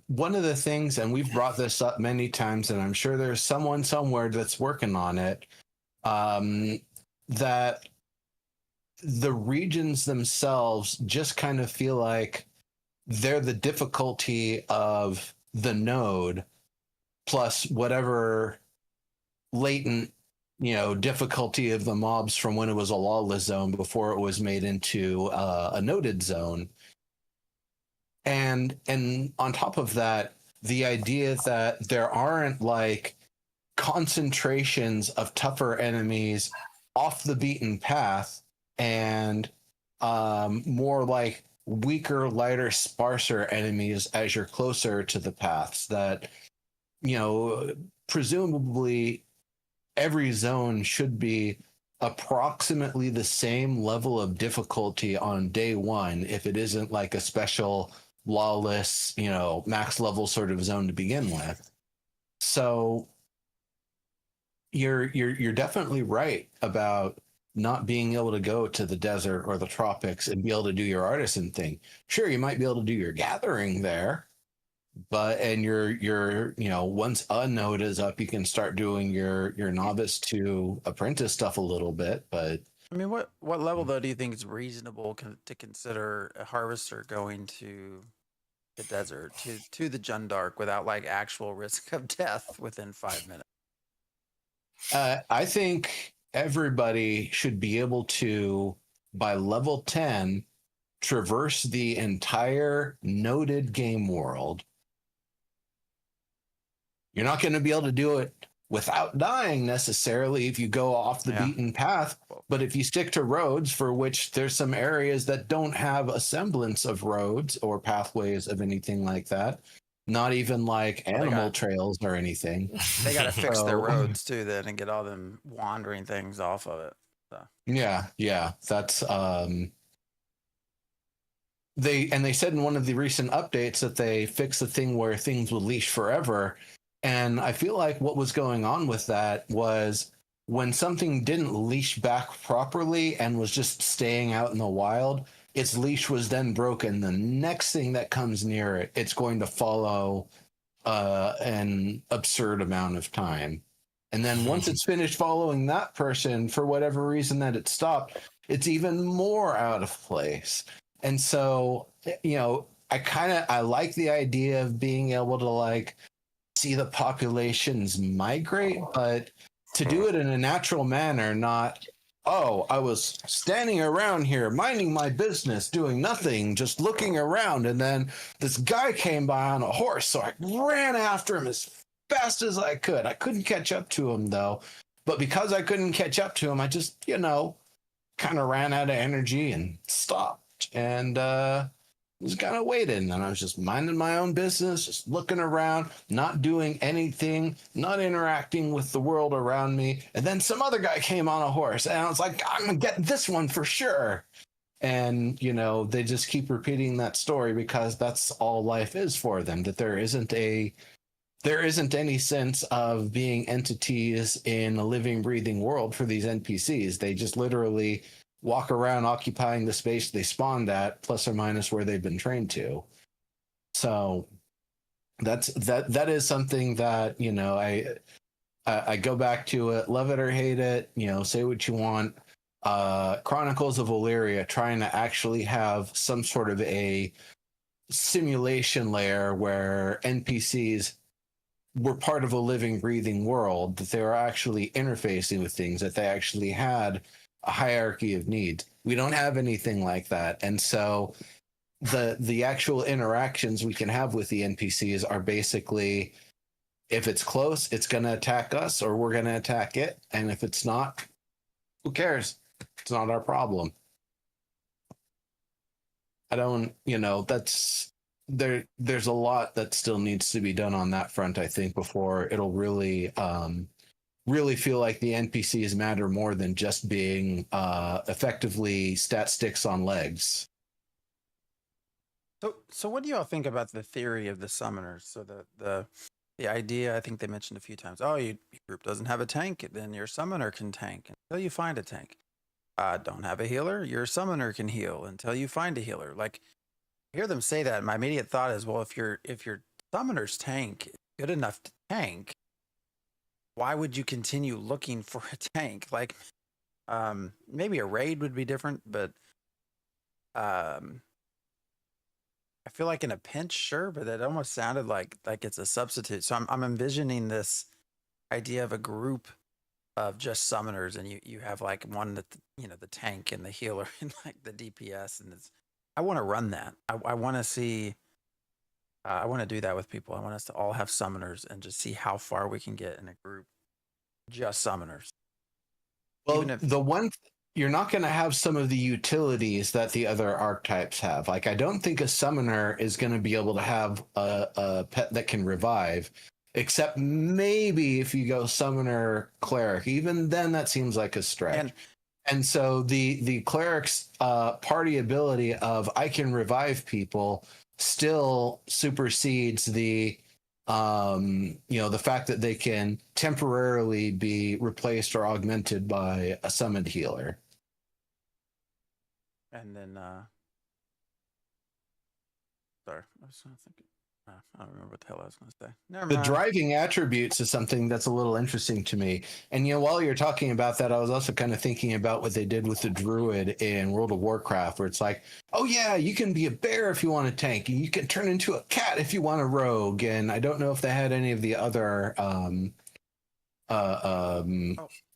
one of the things, and we've brought this up many times, and I'm sure there's someone somewhere that's working on it, that the regions themselves just kind of feel like they're the difficulty of the node plus whatever latent, difficulty of the mobs from when it was a lawless zone before it was made into a noded zone. And on top of that, the idea that there aren't like concentrations of tougher enemies off the beaten path and more like weaker, lighter, sparser enemies as you're closer to the paths that, presumably every zone should be approximately the same level of difficulty on day one if it isn't like a special lawless, max level sort of zone to begin with. So you're definitely right about not being able to go to the desert or the tropics and be able to do your artisan thing. Sure, you might be able to do your gathering there, but your once a node is up, you can start doing your novice to apprentice stuff a little bit. But I mean, what level though do you think is reasonable to consider a harvester going to the desert to the Jundark without like actual risk of death within 5 minutes? I think everybody should be able to, by level 10, traverse the entire noded game world. You're not going to be able to do it without dying necessarily if you go off the beaten path. But if you stick to roads, for which there's some areas that don't have a semblance of roads or pathways of anything like that, not even like animal trails or anything. They got to fix their roads too then and get all them wandering things off of it. So. Yeah. That's they said in one of the recent updates that they fixed the thing where things would leash forever. And I feel like what was going on with that was when something didn't leash back properly and was just staying out in the wild, its leash was then broken. The next thing that comes near it, it's going to follow an absurd amount of time. And then once it's finished following that person, for whatever reason that it stopped, it's even more out of place. And so, I like the idea of being able to like see the populations migrate, but to do it in a natural manner, not, oh, I was standing around here minding my business, doing nothing, just looking around, and then this guy came by on a horse, so I ran after him as fast as I could. I couldn't catch up to him though, but because I couldn't catch up to him, I just, kind of ran out of energy and stopped and was kind of waiting, and I was just minding my own business, just looking around, not doing anything, not interacting with the world around me. And then some other guy came on a horse, and I was like, I'm gonna get this one for sure. And they just keep repeating that story because that's all life is for them. That there isn't any sense of being entities in a living, breathing world for these NPCs. They just literally walk around occupying the space they spawned at, plus or minus where they've been trained to. So that is something that, I go back to it, love it or hate it, say what you want. Chronicles of Illyria trying to actually have some sort of a simulation layer where NPCs were part of a living, breathing world, that they were actually interfacing with things, that they actually had a hierarchy of needs. We don't have anything like that. And so the actual interactions we can have with the NPCs are basically, if it's close, it's going to attack us or we're going to attack it. And if it's not, who cares? It's not our problem. There's a lot that still needs to be done on that front, I think, before it'll really feel like the NPCs matter more than just being effectively stat sticks on legs. So what do you all think about the theory of the summoners? So the idea, I think they mentioned a few times, your group doesn't have a tank, then your summoner can tank until you find a tank. Don't have a healer, your summoner can heal until you find a healer. Like, I hear them say that, my immediate thought is, well, if your summoner's tank is good enough to tank, why would you continue looking for a tank? Like, Maybe a raid would be different, but I feel like in a pinch, sure, but it almost sounded like it's a substitute. So I'm envisioning this idea of a group of just summoners, and you have like one that the tank and the healer and like the DPS, and I want to run that. I want to see. I want to do that with people. I want us to all have summoners and just see how far we can get in a group, just summoners. Well, you're not going to have some of the utilities that the other archetypes have. Like, I don't think a summoner is going to be able to have a pet that can revive, except maybe if you go summoner cleric. Even then, that seems like a stretch. And so the cleric's party ability of I can revive people still supersedes the the fact that they can temporarily be replaced or augmented by a summoned healer. And then, sorry, I was thinking. I don't remember what the hell I was going to say. Never mind. The driving attributes is something that's a little interesting to me. And while you're talking about that, I was also kind of thinking about what they did with the druid in World of Warcraft, where it's like, oh yeah, you can be a bear if you want to tank, and you can turn into a cat if you want a rogue. And I don't know if they had any of the other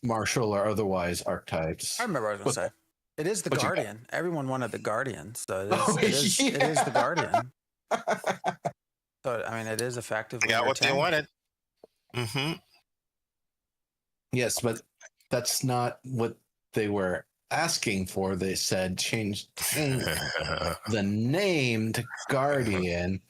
martial or otherwise archetypes. I remember what I was going to say. It is the Guardian. Everyone wanted the Guardian, so it is the Guardian. So, I mean, it is effective. They got what they wanted. Mm-hmm. Yes, but that's not what they were asking for. They said change the name to Guardian,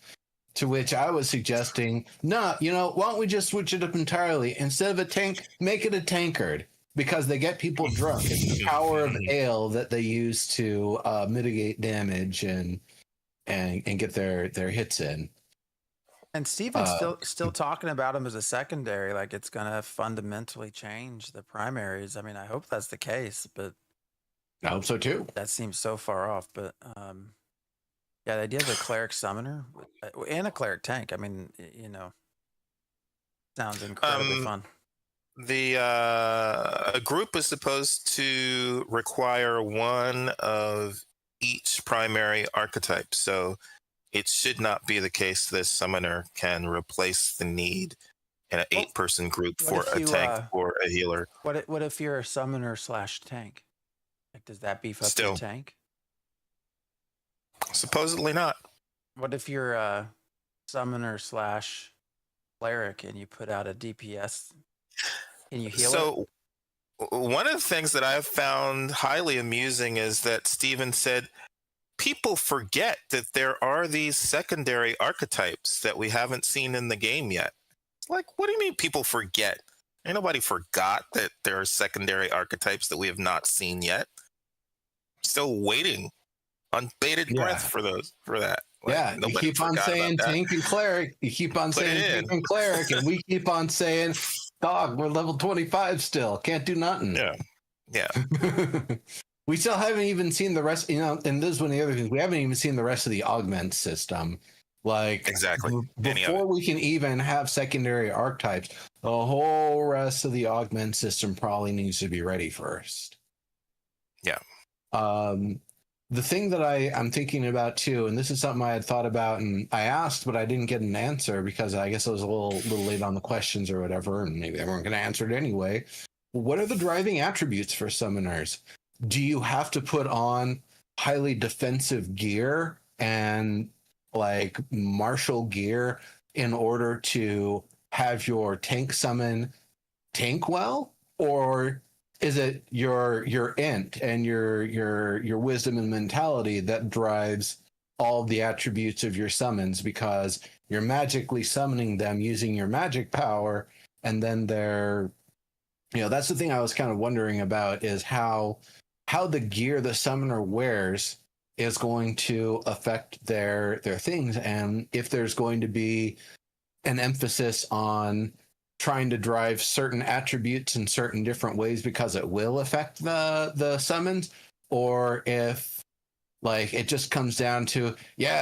to which I was suggesting, why don't we just switch it up entirely? Instead of a tank, make it a tankard, because they get people drunk. It's the power of ale that they use to mitigate damage and get their hits in. And Steven's still talking about him as a secondary, like it's going to fundamentally change the primaries. I mean, I hope that's the case, but I hope so too. That seems so far off. But the idea of a cleric summoner and a cleric tank, I mean, sounds incredibly fun. A group is supposed to require one of each primary archetype, so it should not be the case that a summoner can replace the need in an 8-person group for a tank or a healer. What if you're a summoner / tank? Like, does that beef up your tank? Supposedly not. What if you're a summoner / cleric and you put out a DPS? Can you heal it? So one of the things that I've found highly amusing is that Steven said people forget that there are these secondary archetypes that we haven't seen in the game yet. Like, what do you mean people forget? Ain't nobody forgot that there are secondary archetypes that we have not seen yet. Still waiting on bated breath for that. Like, you keep on saying tank and cleric. You keep on saying tank and cleric, and we keep on saying, dog, we're level 25 still. Can't do nothing. Yeah. We still haven't even seen the rest, and this is one of the other things. We haven't even seen the rest of the augment system. Like, exactly. Before we can even have secondary archetypes, the whole rest of the augment system probably needs to be ready first. Yeah. The thing that I'm thinking about too, and this is something I had thought about, and I asked, but I didn't get an answer because I guess I was a little late on the questions or whatever, and maybe they weren't going to answer it anyway. What are the driving attributes for summoners? Do you have to put on highly defensive gear and like martial gear in order to have your tank summon tank well? Or is it your int and your wisdom and mentality that drives all of the attributes of your summons, because you're magically summoning them using your magic power, and then they're, that's the thing I was kind of wondering about, is how the gear the summoner wears is going to affect their things, and if there's going to be an emphasis on trying to drive certain attributes in certain different ways because it will affect the summons, or if like it just comes down to,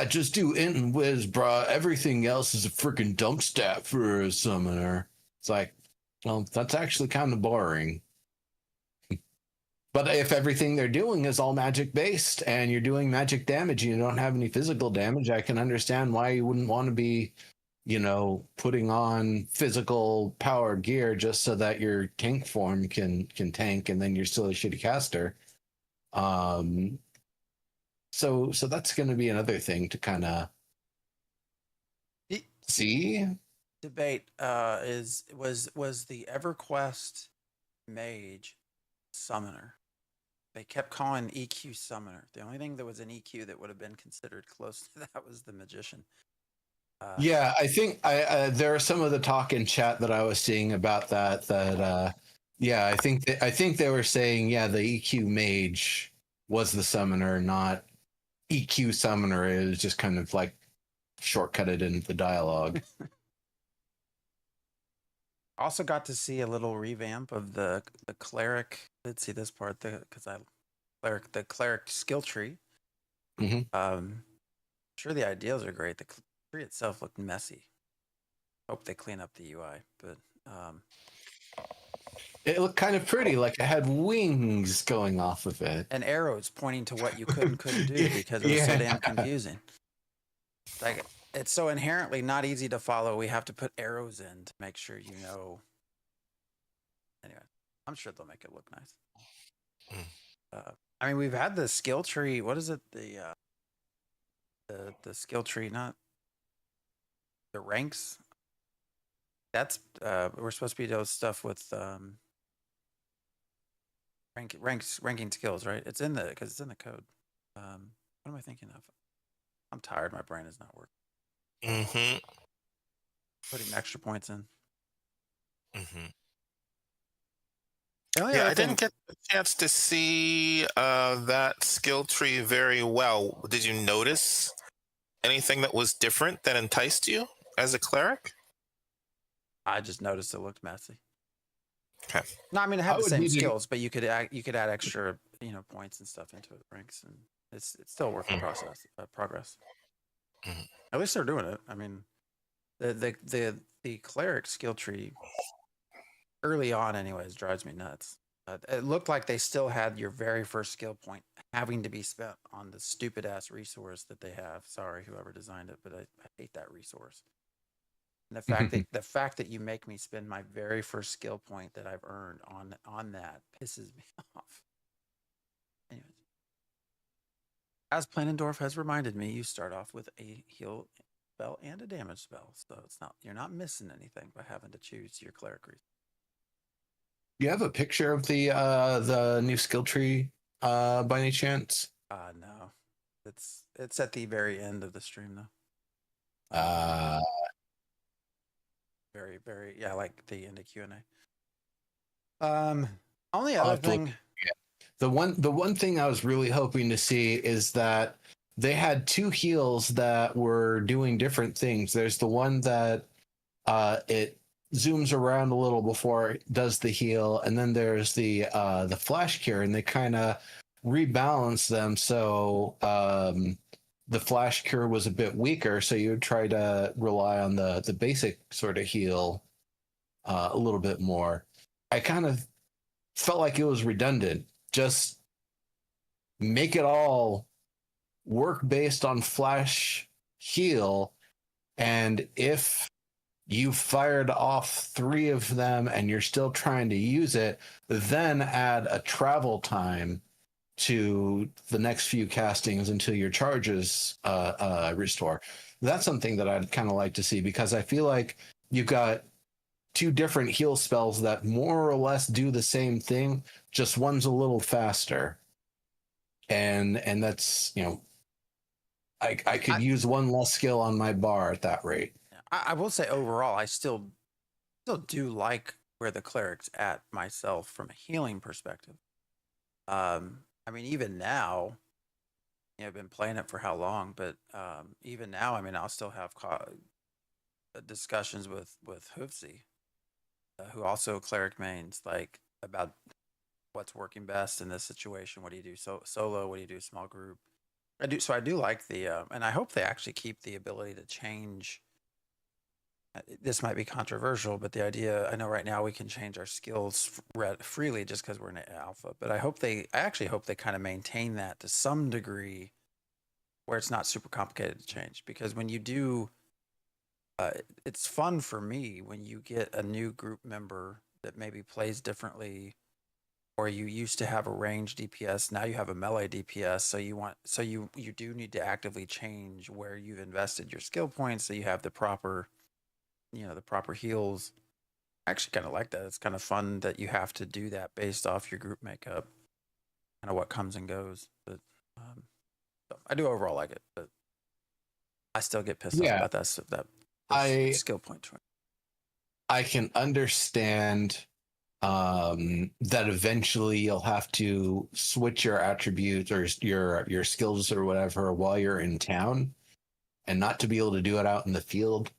just do int and whiz, bruh. Everything else is a freaking dump stat for a summoner. It's like, well, that's actually kind of boring. But if everything they're doing is all magic based and you're doing magic damage and you don't have any physical damage, I can understand why you wouldn't want to be, putting on physical power gear just so that your tank form can tank and then you're still a shitty caster. So that's going to be another thing to kind of see. Debate was the EverQuest mage summoner. They kept calling EQ summoner. The only thing that was an EQ that would have been considered close to that was the magician. Yeah, I think there are some of the talk in chat that I was seeing about that. Yeah, I think they were saying, yeah, the EQ mage was the summoner, not EQ summoner. It was just kind of like shortcutted into the dialogue. Also got to see a little revamp of the cleric. I did see this part because the cleric skill tree. Mm-hmm. Sure, the ideals are great. The tree itself looked messy. Hope they clean up the UI, but it looked kind of pretty, like it had wings going off of it and arrows pointing to what you couldn't do because it was so damn confusing. Like, it's so inherently not easy to follow. We have to put arrows in to make sure you know. Anyway, I'm sure they'll make it look nice. I mean, we've had the skill tree. What is it? The skill tree, not the ranks. That's we're supposed to be doing stuff with ranking skills, right? It's in because it's in the code. What am I thinking of? I'm tired. My brain is not working. Mm-hmm. Putting extra points in. Mm-hmm. Yeah, I didn't get a chance to see that skill tree very well. Did you notice anything that was different that enticed you as a cleric? I just noticed it looked messy. Okay. No, I mean it had the same skills, but you could add extra points and stuff into the ranks, and it's still a work in progress. Mm-hmm. At least they're doing it. I mean, the cleric skill tree early on, anyways, drives me nuts. It looked like they still had your very first skill point having to be spent on the stupid ass resource that they have. Sorry, whoever designed it, but I hate that resource. And the fact that you make me spend my very first skill point that I've earned on that pisses me off. Anyways, as Planendorf has reminded me, you start off with a heal spell and a damage spell, so you're not missing anything by having to choose your cleric resource. Do you have a picture of the new skill tree by any chance? No, it's at the very end of the stream though. Very, very, yeah, like the end of Q&A. Only other thing. The one thing I was really hoping to see is that they had two heals that were doing different things. There's the one that it zooms around a little before it does the heal, and then there's the flash cure, and they kind of rebalance them. So the flash cure was a bit weaker, so you would try to rely on the basic sort of heal a little bit more. I kind of felt like it was redundant. Just make it all work based on flash heal, and if you fired off 3 of them and you're still trying to use it, then add a travel time to the next few castings until your charges restore. That's something that I'd kind of like to see, because I feel like you've got 2 different heal spells that more or less do the same thing, just one's a little faster. And that's, I could use one less skill on my bar at that rate. I will say overall, I still do like where the cleric's at myself from a healing perspective. I mean, even now, I've been playing it for how long, but even now, I mean, I'll still have discussions with Hoofsy, who also cleric mains, like about what's working best in this situation. What do you do solo? What do you do small group? I do like the, and I hope they actually keep the ability to change this might be controversial, but the idea, I know right now we can change our skills freely just because we're in alpha, but I actually hope they kind of maintain that to some degree where it's not super complicated to change. Because when you do, it's fun for me when you get a new group member that maybe plays differently, or you used to have a range DPS, now you have a melee DPS. So you do need to actively change where you've invested your skill points so you have the proper, the proper heals. I actually kind of like that. It's kind of fun that you have to do that based off your group makeup, kind of what comes and goes. But so I do overall like it, but I still get pissed off Yeah, about that I skill point choice. I can understand that eventually you'll have to switch your attributes or your skills or whatever while you're in town, and not to be able to do it out in the field.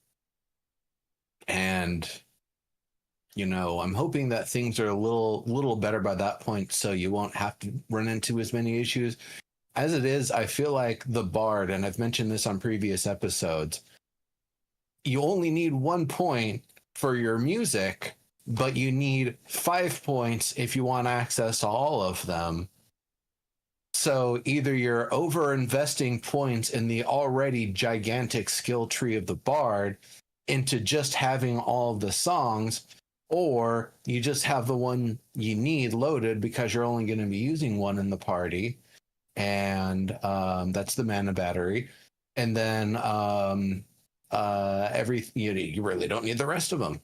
And I'm hoping that things are a little better by that point, so you won't have to run into as many issues. As it is, I feel like the Bard, and I've mentioned this on previous episodes, you only need 1 point for your music, but you need 5 points if you want access to all of them. So either you're over investing points in the already gigantic skill tree of the Bard into just having all of the songs, or you just have the one you need loaded because you're only going to be using one in the party, and that's the mana battery. And then you really don't need the rest of them.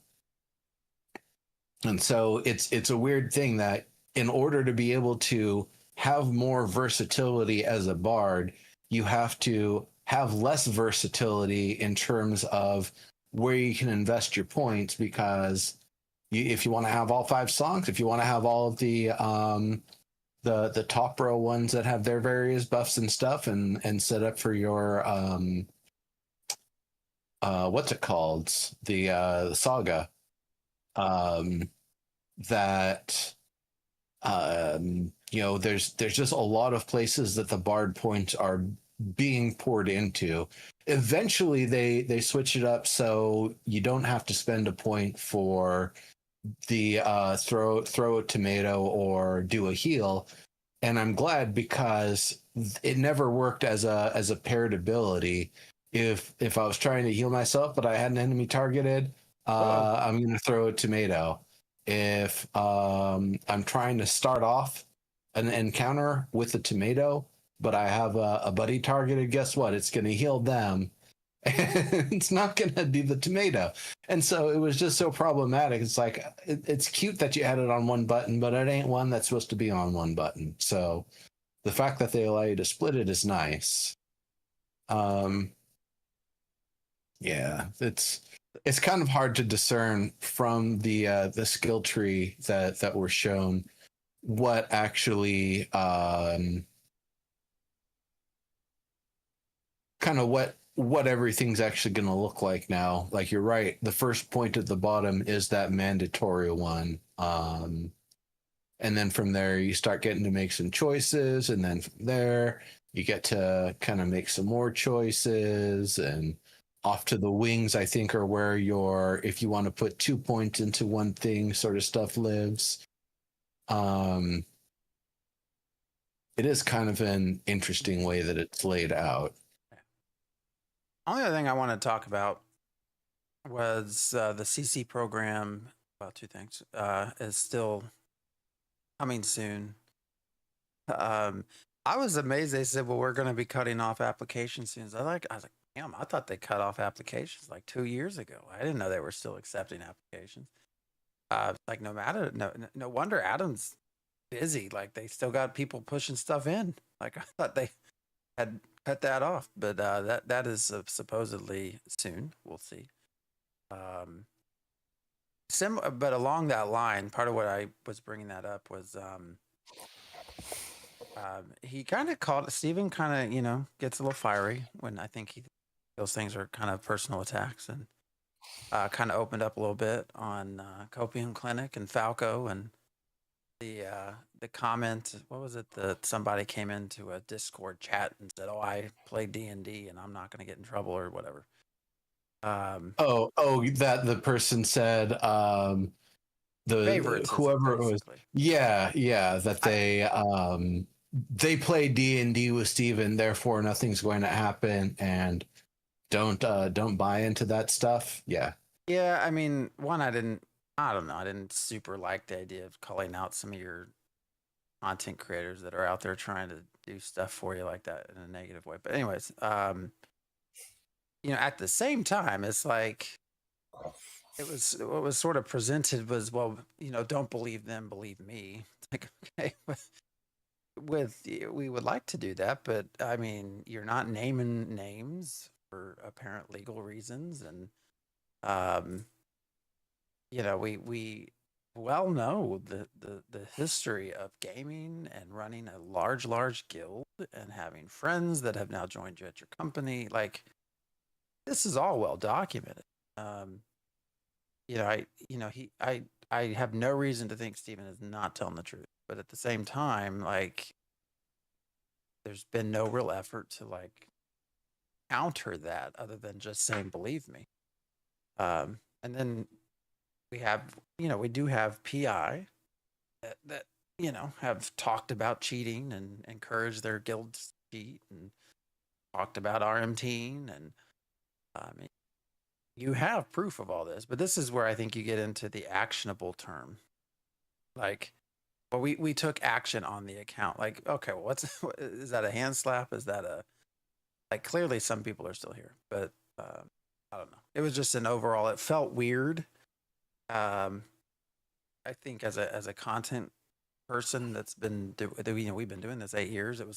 And so it's a weird thing that in order to be able to have more versatility as a bard, you have to have less versatility in terms of where you can invest your points, because if you want to have all 5 songs, if you want to have all of the top row ones that have their various buffs and stuff, and set up for your what's it called, the saga, that there's just a lot of places that the bard points are being poured into. Eventually they switch it up so you don't have to spend a point for the throw a tomato or do a heal. And I'm glad, because it never worked as a paired ability. If I was trying to heal myself but I had an enemy targeted, I'm going to throw a tomato. If I'm trying to start off an encounter with a tomato, but I have a buddy targeted, guess what? It's going to heal them. It's not going to be the tomato. And so it was just so problematic. It's like, it's cute that you had it on one button, but it ain't one that's supposed to be on one button. So the fact that they allow you to split it is nice. Yeah, it's kind of hard to discern from the skill tree that we're shown what actually kind of what everything's actually going to look like now. Like, you're right, the first point at the bottom is that mandatory one, and then from there you start getting to make some choices, and then from there you get to kind of make some more choices, and off to the wings, I think, are where if you want to put 2 points into one thing sort of stuff lives. It is kind of an interesting way that it's laid out. Only other thing I want to talk about was the CC program. Well, 2 things. Is still coming soon. I was amazed they said, well, we're going to be cutting off applications soon. I was like, damn, I thought they cut off applications like 2 years ago. I didn't know they were still accepting applications. Like, no wonder Adam's busy. Like, they still got people pushing stuff in. Like, I thought they had cut that off, but that is supposedly soon. We'll see. But along that line, part of what I was bringing that up was he kind of called Steven kind of, gets a little fiery when I think those things are kind of personal attacks, and kind of opened up a little bit on Copium Clinic and Falco, and the comment, what was it, that somebody came into a Discord chat and said, oh, I play D&D and I'm not going to get in trouble or whatever. That the person said the favoritism, whoever it was. basically. Yeah, that they play D&D with Steven, therefore nothing's going to happen, and don't buy into that stuff. Yeah. Yeah, I mean, I don't know, I didn't super like the idea of calling out some of your content creators that are out there trying to do stuff for you like that in a negative way. But anyways, at the same time, it's like what was sort of presented was, well, don't believe them, believe me. It's like, okay, we would like to do that, but I mean, you're not naming names for apparent legal reasons, and we well know the history of gaming and running a large guild and having friends that have now joined you at your company. Like, this is all well documented. I have no reason to think Steven is not telling the truth, but at the same time, like, there's been no real effort to like counter that other than just saying, believe me. And then we do have PI that have talked about cheating and encouraged their guilds to cheat, and talked about RMTing, and you have proof of all this. But this is where I think you get into the actionable term. Like, well, we took action on the account. Like, okay, well, is that a hand slap? Is that like, clearly some people are still here, but I don't know. It was just an overall, it felt weird. I think as a content person that's been we've been doing this 8 years, it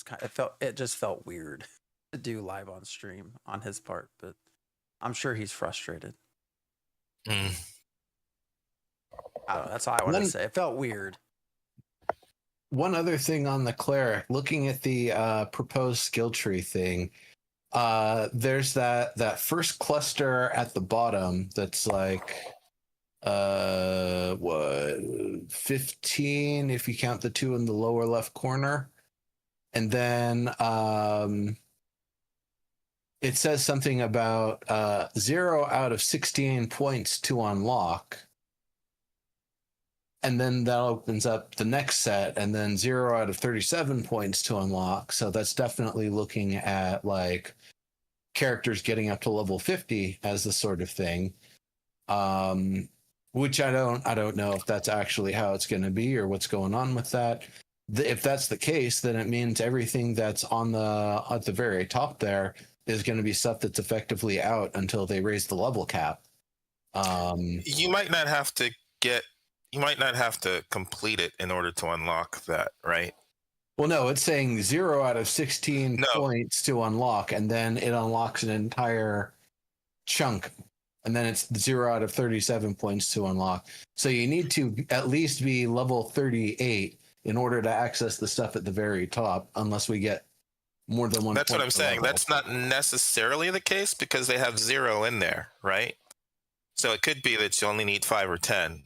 just felt weird to do live on stream on his part, but I'm sure he's frustrated. I don't know, that's all I want to say. It felt weird. One other thing on the cleric, looking at the proposed skill tree thing, there's that first cluster at the bottom that's like 15 if you count the 2 in the lower left corner, and then it says something about 0 out of 16 points to unlock. And then that opens up the next set, and then 0 out of 37 points to unlock. So that's definitely looking at like characters getting up to level 50 as the sort of thing. Which I don't know if that's actually how it's going to be or what's going on with that. If that's the case, then it means everything that's at the very top there is going to be stuff that's effectively out until they raise the level cap. You might not have to complete it in order to unlock that, right? Well, no, it's saying 0 out of 16 points to unlock, and then it unlocks an entire chunk, and then it's 0 out of 37 points to unlock. So you need to at least be level 38 in order to access the stuff at the very top, unless we get more than one. That's what I'm saying. That's not necessarily the case because they have 0 in there, right? So it could be that you only need 5 or 10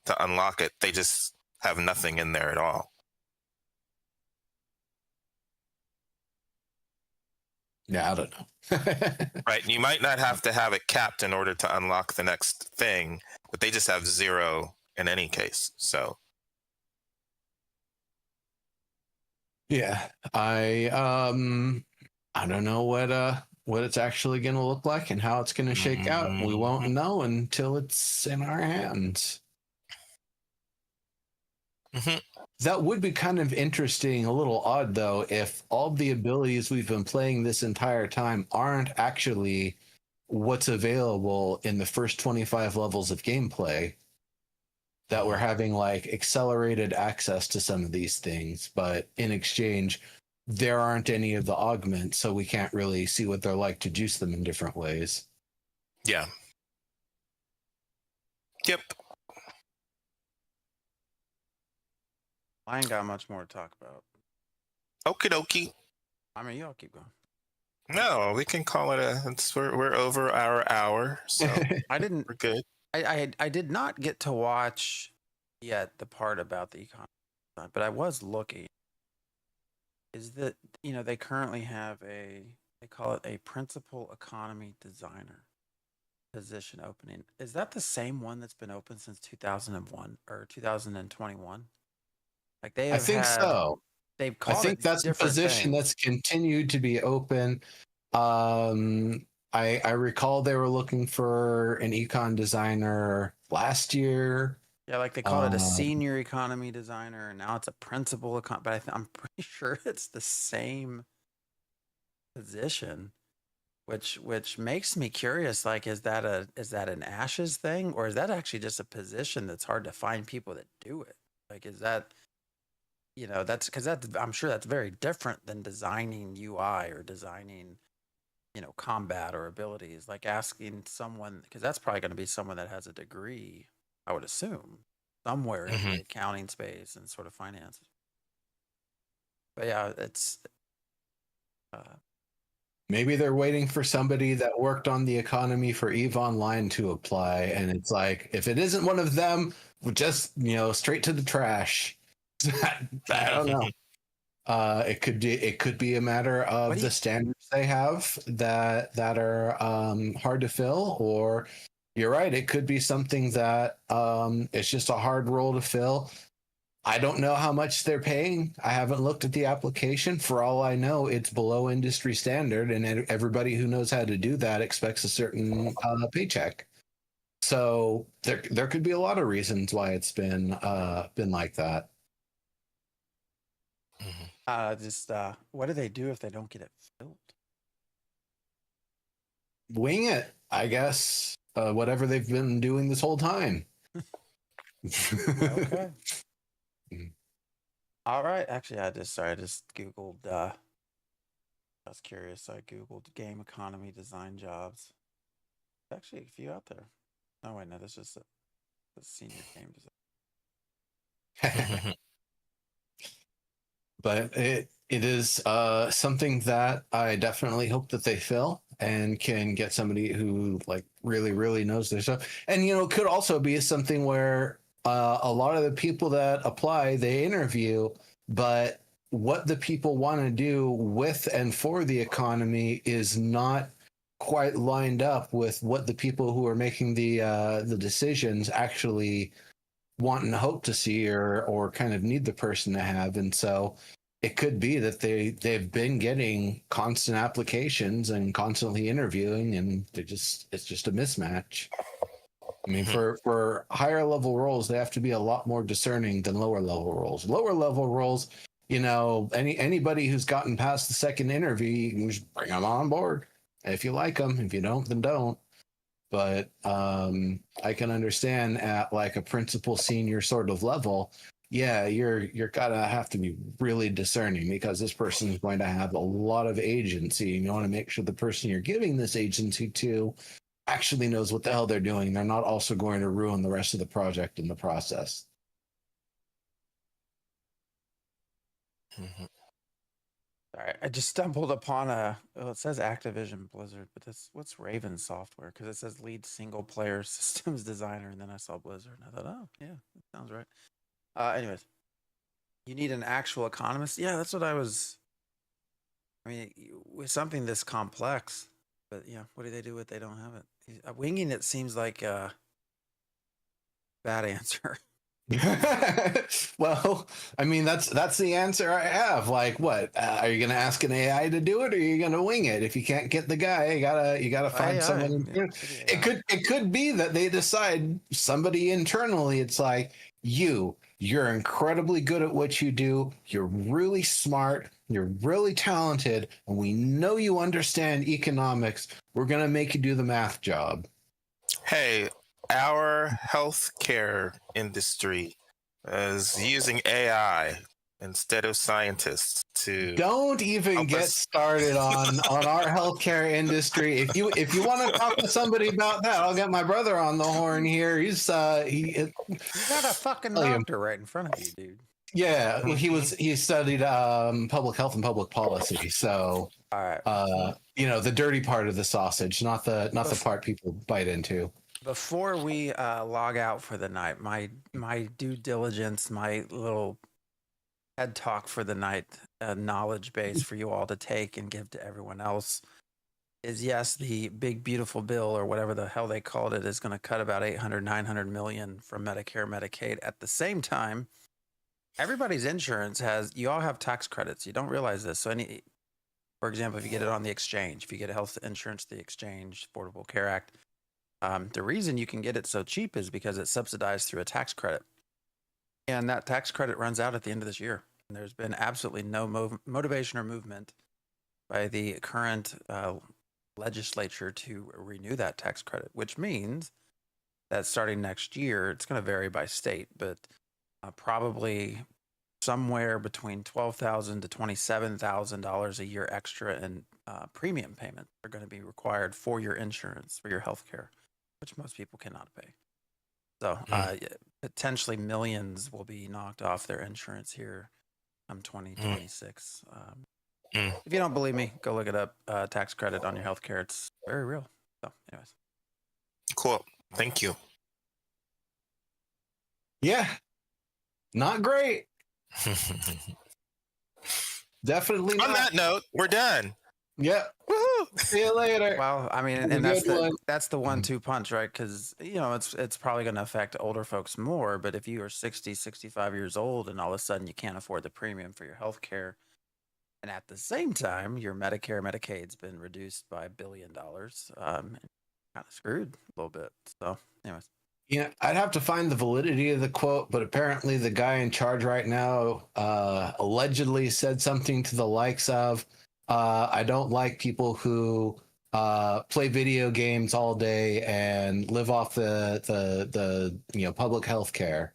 to unlock it. They just have nothing in there at all. Yeah, I don't know. Right. You might not have to have it capped in order to unlock the next thing, but they just have 0 in any case. So yeah, I don't know what it's actually going to look like and how it's going to shake out. We won't know until it's in our hands. Mm-hmm. That would be kind of interesting, a little odd though, if all the abilities we've been playing this entire time aren't actually what's available in the first 25 levels of gameplay, that we're having like accelerated access to some of these things, but in exchange, there aren't any of the augments, so we can't really see what they're like to juice them in different ways. Yeah. Yep. I ain't got much more to talk about. Okie dokie. I mean, y'all keep going. No, we can call it we're over our hour, so we're good. I did not get to watch yet the part about the economy, but I was looking. Is that they currently have they call it a principal economy designer. position opening. Is that the same one that's been open since 2001 or 2021? Like they I have think had, so. they've I called think it that's a different position things. that's continued to be open. I recall they were looking for an econ designer last year. Yeah, like they called it a senior economy designer, and now it's a principal but I'm pretty sure it's the same position, which makes me curious. Like, is that an Ashes thing, or is that actually just a position that's hard to find people that do it? Like, is that that's because I'm sure that's very different than designing UI or designing combat or abilities. Like asking someone, because that's probably going to be someone that has a degree, I would assume, somewhere in the accounting space and sort of finance. But yeah, it's maybe they're waiting for somebody that worked on the economy for EVE Online to apply, and it's like, if it isn't one of them, just straight to the trash. I don't know. It could be a matter of the standards they have that are hard to fill, or you're right, it could be something that it's just a hard role to fill. I don't know how much they're paying. I haven't looked at the application. For all I know, it's below industry standard, and everybody who knows how to do that expects a certain paycheck. So there could be a lot of reasons why it's been like that. what do they do if they don't get it filled? Wing it, I guess. Whatever they've been doing this whole time. Okay. All right. Actually, I just Googled. I was curious. I Googled game economy design jobs. There's actually a few out there. Oh wait, no, this is a senior game design. But it is something that I definitely hope that they fill and can get somebody who like really knows their stuff. And it could also be something where a lot of the people that apply, they interview, but what the people want to do with and for the economy is not quite lined up with what the people who are making the decisions actually want and hope to see or kind of need the person to have. And so it could be that they've been getting constant applications and constantly interviewing, and it's just a mismatch. I mean, for higher level roles, they have to be a lot more discerning than lower level roles. Lower level roles, anybody who's gotten past the second interview, you can just bring them on board. If you like them, if you don't, then don't. But I can understand at like a principal senior sort of level, yeah, you're gonna have to be really discerning, because this person is going to have a lot of agency, and you want to make sure the person you're giving this agency to actually knows what the hell they're doing. They're not also going to ruin the rest of the project in the process. Sorry, I just stumbled upon it says Activision Blizzard, but what's Raven Software? Because it says lead single player systems designer, and then I saw Blizzard, and I thought, oh yeah, that sounds right. Anyways, you need an actual economist. Yeah, that's what I mean, with something this complex, but yeah, what do they do if they don't have it? Winging it seems like a bad answer. Well, I mean, that's the answer I have. Like, what are you going to ask an AI to do it, or are you going to wing it? If you can't get the guy, you gotta find someone. Yeah, It could be that they decide somebody internally. It's like you're incredibly good at what you do. You're really smart. You're really talented, and we know you understand economics. We're going to make you do the math job. Hey, our healthcare industry is using AI instead of scientists to. Don't even get started on our healthcare industry. If you want to talk to somebody about that, I'll get my brother on the horn here. You got a fucking doctor right in front of you, dude. Yeah, well, he studied public health and public policy. So, all right, the dirty part of the sausage, not the part people bite into. Before we log out for the night, my due diligence, my little head talk for the night, knowledge base for you all to take and give to everyone else is yes, the big beautiful bill or whatever the hell they called it is going to cut about 800, 900 million from Medicare, Medicaid. At the same time, everybody's insurance you all have tax credits. You don't realize this. So for example, if you get it on the exchange, if you get health insurance, the exchange, Affordable Care Act, the reason you can get it so cheap is because it's subsidized through a tax credit. And that tax credit runs out at the end of this year. And there's been absolutely no motivation or movement by the current legislature to renew that tax credit, which means that starting next year, it's going to vary by state, but probably somewhere between $12,000 to $27,000 a year extra in premium payments are going to be required for your insurance, for your health care, which most people cannot pay. So potentially millions will be knocked off their insurance here in 2026. If you don't believe me, go look it up. Tax credit on your health care. It's very real. So anyways. Cool. Thank you. Yeah. Not great. Definitely not. On that note, we're done. Yep. Woohoo! See you later. Well, I mean, Have a and good one. that's the 1-2 punch, right? Because it's probably going to affect older folks more. But if you are 60, 65 years old, and all of a sudden you can't afford the premium for your health care, and at the same time your Medicare, Medicaid's been reduced by $1 billion, kind of screwed a little bit. So, anyways. Yeah, I'd have to find the validity of the quote, but apparently the guy in charge right now allegedly said something to the likes of, I don't like people who play video games all day and live off the public health care.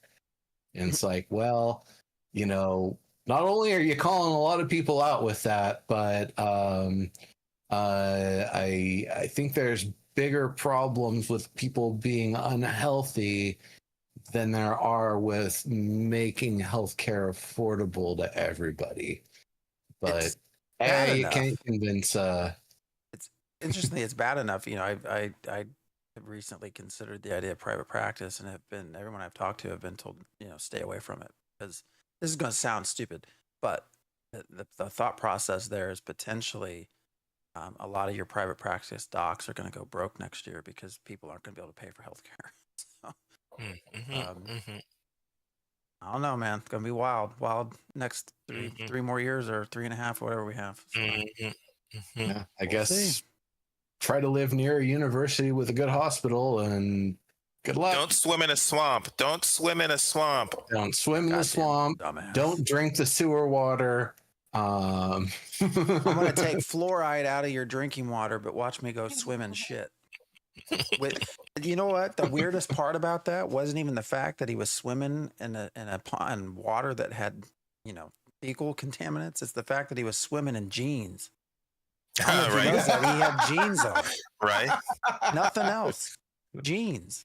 And it's like, well, not only are you calling a lot of people out with that, but I think there's bigger problems with people being unhealthy than there are with making healthcare affordable to everybody. But you can't convince. It's interestingly, it's bad enough. I have recently considered the idea of private practice, and everyone I've talked to have been told, stay away from it, because this is going to sound stupid, but the thought process there is potentially a lot of your private practice docs are going to go broke next year because people aren't going to be able to pay for healthcare. So, I don't know, man. It's going to be wild next three more years, or 3.5, whatever we have. So, yeah, I guess try to live near a university with a good hospital, and good luck. Don't swim in a swamp. Don't swim in a swamp. Don't swim in the swamp. Dumbass. Don't drink the sewer water. I'm going to take fluoride out of your drinking water, but watch me go swim in shit. You know what? The weirdest part about that wasn't even the fact that he was swimming in a pond water that had, fecal contaminants. It's the fact that he was swimming in jeans. Right. He had jeans on. Right. Nothing else. Jeans.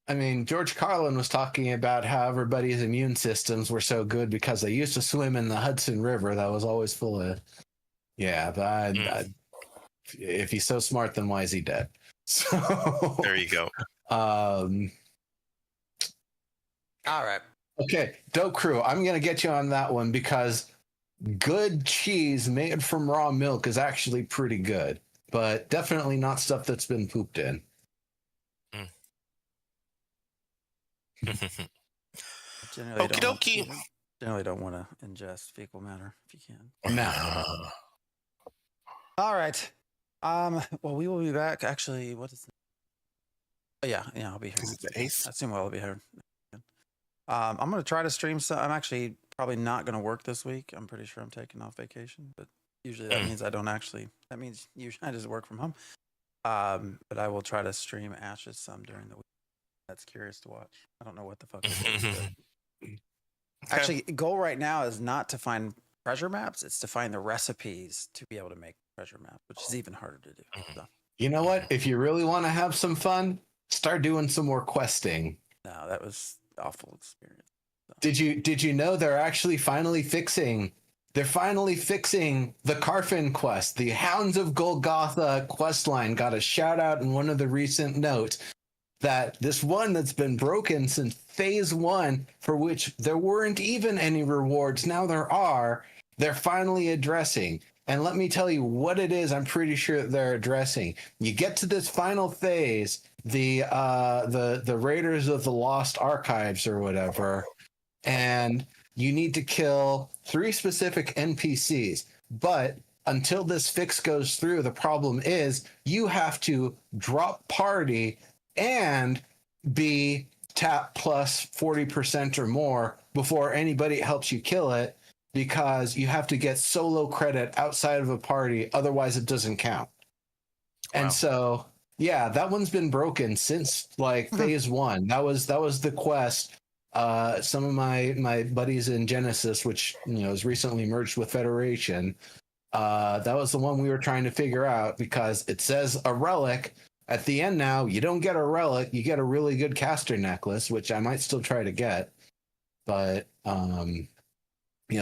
I mean, George Carlin was talking about how everybody's immune systems were so good because they used to swim in the Hudson River that was always full of. Yeah, but if he's so smart, then why is he dead? So there you go. All right. Okay, Dope Crew, I'm going to get you on that one because good cheese made from raw milk is actually pretty good, but definitely not stuff that's been pooped in. Okie dokie. Generally don't want to ingest fecal matter if you can. No. All right. Well, we will be back. Actually, what is? Oh, yeah, I'll be here. Is it the 8th? I assume I'll be here. I'm going to try to stream some. I'm actually probably not going to work this week. I'm pretty sure I'm taking off vacation, but usually that means that means usually I just work from home. But I will try to stream Ashes some during the week. That's curious to watch. I don't know what the fuck it is. Actually, goal right now is not to find treasure maps. It's to find the recipes to be able to make treasure maps, which is even harder to do. So. You know what? If you really want to have some fun, start doing some more questing. No, that was an awful experience. So. Did you know they're actually finally fixing the Carfin quest? The Hounds of Golgotha quest line got a shout out in one of the recent notes that this one that's been broken since phase 1, for which there weren't even any rewards, now there are, they're finally addressing. And let me tell you what it is. I'm pretty sure that they're addressing. You get to this final phase, the Raiders of the Lost Archives or whatever, and you need to kill 3 specific NPCs. But until this fix goes through, the problem is you have to drop party and be tap plus 40% or more before anybody helps you kill it, because you have to get solo credit outside of a party, otherwise it doesn't count. Wow. And so, yeah, that one's been broken since like phase 1. That was the quest. Some of my buddies in Genesis, which is recently merged with Federation, that was the one we were trying to figure out, because it says a relic at the end. Now you don't get a relic, you get a really good caster necklace, which I might still try to get. But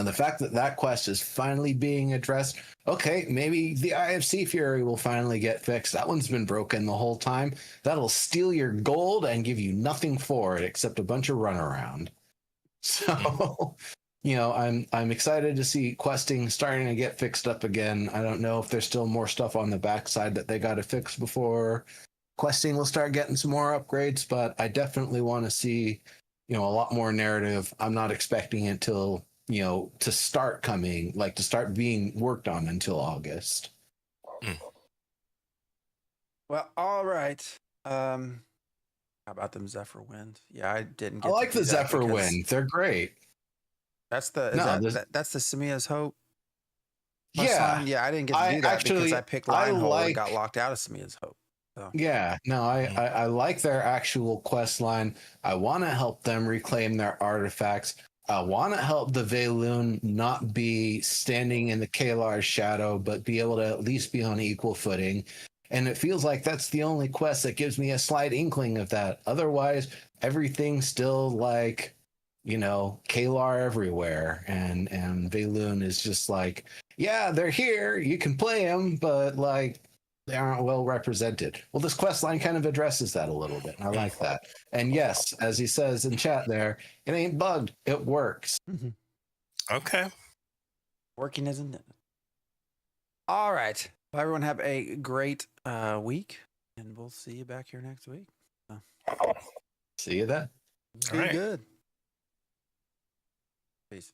the fact that quest is finally being addressed, okay, maybe the IFC Fury will finally get fixed. That one's been broken the whole time. That'll steal your gold and give you nothing for it except a bunch of runaround. So, I'm excited to see questing starting to get fixed up again. I don't know if there's still more stuff on the backside that they got to fix before questing will start getting some more upgrades, but I definitely want to see, a lot more narrative. I'm not expecting it till to start coming, like to start being worked on until August. Well, all right. How about them Zephyr Wind? Yeah, I didn't get I like to do the that Zephyr because Wind. They're great. That's the that's the Samia's Hope. Yeah. Line? Yeah, I didn't get to do that because I picked Lionhold and got locked out of Samia's Hope. So. Yeah, no, I like their actual quest line. I want to help them reclaim their artifacts. I want to help the Valoon not be standing in the Kalar's shadow, but be able to at least be on equal footing. And it feels like that's the only quest that gives me a slight inkling of that. Otherwise, everything's still like, Kalar everywhere. And Valoon is just like, yeah, they're here. You can play them, but like, they aren't well represented. Well, this quest line kind of addresses that a little bit. And I like that. And yes, as he says in chat there, it ain't bugged. It works. Mm-hmm. Okay. Working isn't it? All right. Well, everyone have a great week, and we'll see you back here next week. See you then. Be good. Peace.